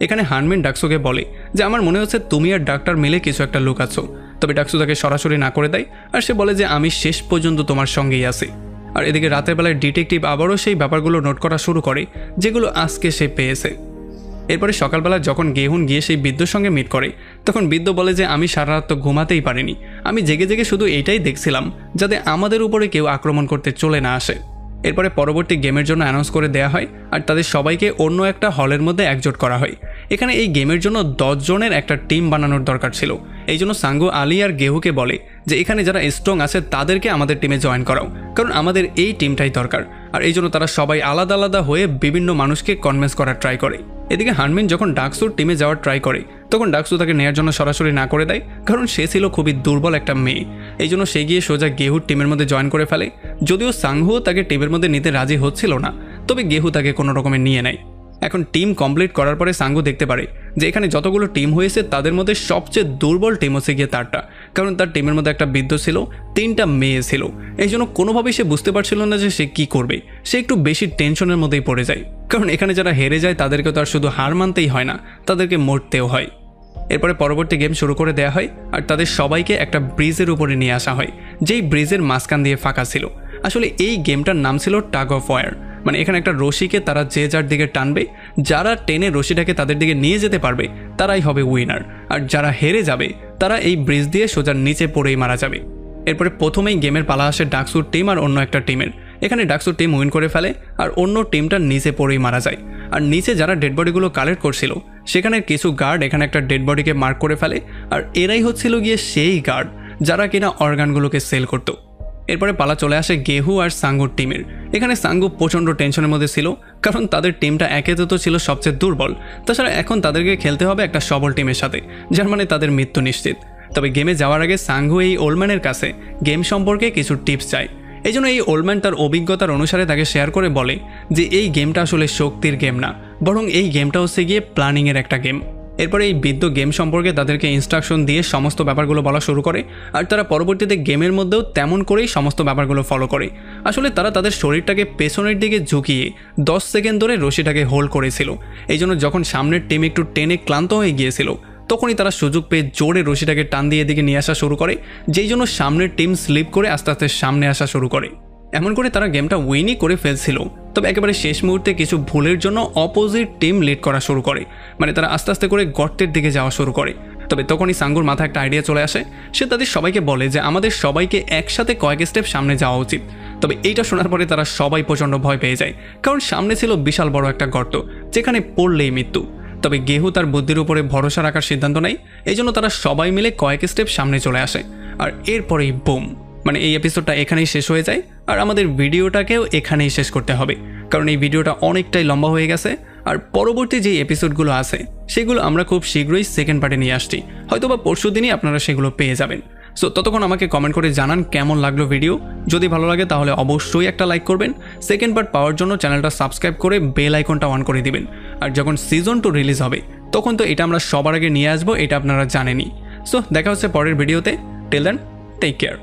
এখানে হানমিন ডাকসুকে বলে যে আমার মনে হচ্ছে তুমি আর ডাক্তার মিলে কিছু একটা লুকাচ্ছ, তবে ডাকসু তাকে সরাসরি না করে দেয় আর সে বলে যে আমি শেষ পর্যন্ত তোমার সঙ্গেই আছি। আর এদিকে রাতের বেলায় ডিটেকটিভ আবারও সেই ব্যাপারগুলো নোট করা শুরু করে যেগুলো আজকে সে পেয়েছে। এরপরে সকালবেলা যখন গেহুন গিয়ে সেই বৃদ্ধর সঙ্গে মিট করে তখন বৃদ্ধ বলে যে আমি সারা রাত তো ঘুমাতেই পারিনি, আমি জেগে জেগে শুধু এইটাই দেখছিলাম যাতে আমাদের উপরে কেউ আক্রমণ করতে চলে না আসে। এরপরে পরবর্তী গেমের জন্য অ্যানাউন্স করে দেওয়া হয় আর তাদের সবাইকে অন্য একটা হলের মধ্যে একজোট করা হয়। এখানে এই গেমের জন্য 10 জনের একটা টিম বানানোর দরকার ছিল। এই জন্য সাঙ্গু আলী আর গেহুকে বলে যে এখানে যারা স্ট্রং আছে তাদেরকে আমাদের টিমে জয়েন করাও, কারণ আমাদের এই টিমটাই দরকার। আর এই জন্য তারা সবাই আলাদা আলাদা হয়ে বিভিন্ন মানুষকে কনভিন্স করার ট্রাই করে। এদিকে হানমিন যখন ডাকসুর টিমে যাওয়ার ট্রাই করে তখন ডাকসু তাকে নেওয়ার জন্য সরাসরি না করে দেয়, কারণ সে ছিল খুবই দুর্বল একটা মেয়ে। এই জন্য সে গিয়ে সোজা গেহুর টিমের মধ্যে জয়েন করে ফেলে। যদিও সাংহুও তাকে টিমের মধ্যে নিতে রাজি হচ্ছিল না, তবে গেহু তাকে কোনো রকমে নিয়ে নেয়। এখন টিম কমপ্লিট করার পরে সাঙ্গু দেখতে পারে যে এখানে যতগুলো টিম হয়েছে তাদের মধ্যে সবচেয়ে দুর্বল টিম হচ্ছে গিয়ে তারটা, কারণ তার টিমের মধ্যে একটা বৃদ্ধ ছিল, 3টা মেয়ে ছিল। এই জন্য কোনোভাবেই সে বুঝতে পারছিল না যে সে কী করবে। সে একটু বেশি টেনশনের মধ্যেই পড়ে যায়, কারণ এখানে যারা হেরে যায় তাদেরকে তো আর শুধু হার মানতেই হয় না, তাদেরকে মরতেও হয়। এরপরে পরবর্তী গেম শুরু করে দেওয়া হয় আর তাদের সবাইকে একটা ব্রিজের উপরে নিয়ে আসা হয়, যেই ব্রিজের মাঝখান দিয়ে ফাঁকা ছিল। আসলে এই গেমটার নাম ছিল টাগ অফ ওয়ার, মানে এখানে একটা রশিকে তারা যে যার দিকে টানবে, যারা টেনে রশিটাকে তাদের দিকে নিয়ে যেতে পারবে তারাই হবে উইনার, আর যারা হেরে যাবে তারা এই ব্রিজ দিয়ে সোজা নিচে পড়েই মারা যাবে। এরপরে প্রথমেই গেমের পালা আসে ডাকসুর টিম আর অন্য একটা টিমের। এখানে ডাকসুর টিম উইন করে ফেলে আর অন্য টিমটা নিচে পড়েই মারা যায়। আর নিচে যারা ডেড বডিগুলো কালেক্ট করছিল সেখানে কিছু গার্ড এখানে একটা ডেড বডিকে মার্ক করে ফেলে, আর এরাই হচ্ছিল গিয়ে সেই গার্ড যারা কিনা অর্গানগুলোকে সেল করতো। এরপরে পালা চলে আসে গেহু আর সাঙ্গুর টিমের। এখানে সাঙ্গু প্রচণ্ড টেনশনের মধ্যে ছিল, কারণ তাদের টিমটা একে তো ছিল সবচেয়ে দুর্বল, তাছাড়া এখন তাদেরকে খেলতে হবে একটা সবল টিমের সাথে, যার মানে তাদের মৃত্যু নিশ্চিত। তবে গেমে যাওয়ার আগে সাঙ্গু এই ওল্ডম্যানের কাছে গেম সম্পর্কে কিছু টিপস চায়। এই জন্য এই ওল্ডম্যান তার অভিজ্ঞতার অনুসারে তাকে শেয়ার করে বলে যে এই গেমটা আসলে শক্তির গেম না, বরং এই গেমটা হচ্ছে গিয়ে প্ল্যানিংয়ের একটা গেম। এরপরে এই বৃদ্ধ গেম সম্পর্কে তাদেরকে ইনস্ট্রাকশন দিয়ে সমস্ত ব্যাপারগুলো বলা শুরু করে, আর তারা পরবর্তীতে গেমের মধ্যেও তেমন করেই সমস্ত ব্যাপারগুলো ফলো করে। আসলে তারা তাদের শরীরটাকে পেছনের দিকে ঝুঁকিয়ে 10 সেকেন্ড ধরে রশিটাকে হোল্ড করেছিল। এই জন্য যখন সামনের টিম একটু টেনে ক্লান্ত হয়ে গিয়েছিল, তখনই তারা সুযোগ পেয়ে জোরে রশিটাকে টান দিয়ে দিকে নিয়ে আসা শুরু করে, যেই জন্য সামনের টিম স্লিপ করে আস্তে আস্তে সামনে আসা শুরু করে। এমন করে তারা গেমটা উইনই করে ফেলছিল। তবে একেবারে শেষ মুহূর্তে কিছু ভুলের জন্য অপোজিট টিম লিড করা শুরু করে, মানে তারা আস্তে আস্তে করে গর্তের দিকে যাওয়া শুরু করে। তবে তখনই সাঙ্গুর মাথায় একটা আইডিয়া চলে আসে। সে তাদের সবাইকে বলে যে আমাদের সবাইকে একসাথে কয়েক স্টেপ সামনে যাওয়া উচিত। তবে এইটা শোনার পরে তারা সবাই প্রচণ্ড ভয় পেয়ে যায়, কারণ সামনে ছিল বিশাল বড় একটা গর্ত, যেখানে পড়লেই মৃত্যু। তবে গেহু তার বুদ্ধির উপরে ভরসা রাখার সিদ্ধান্ত নেয়, এই জন্য তারা সবাই মিলে কয়েক স্টেপ সামনে চলে আসে। আর এরপরেই বুম, মানে এই এপিসোডটা এখানেই শেষ হয়ে যায়। আর আমাদের ভিডিওটাকেও এখানেই শেষ করতে হবে, কারণ এই ভিডিওটা অনেকটাই লম্বা হয়ে গেছে। আর পরবর্তী যে এপিসোডগুলো আছে সেগুলো আমরা খুব শীঘ্রই সেকেন্ড পার্টে নিয়ে আসছি, হয়তোবা পরশু দিনই আপনারা সেগুলো পেয়ে যাবেন। সো ততক্ষণ আমাকে কমেন্ট করে জানান কেমন লাগলো ভিডিও। যদি ভালো লাগে তাহলে অবশ্যই একটা লাইক করবেন। সেকেন্ড পার্ট পাওয়ার জন্য চ্যানেলটা সাবস্ক্রাইব করে বেল আইকনটা অন করে দিবেন। আর যখন সিজন 2 রিলিজ হবে তখন তো এটা আমরা সবার আগে নিয়ে আসবো, এটা আপনারা জানেনই। সো দেখা হচ্ছে পরের ভিডিওতে। Till then, take care.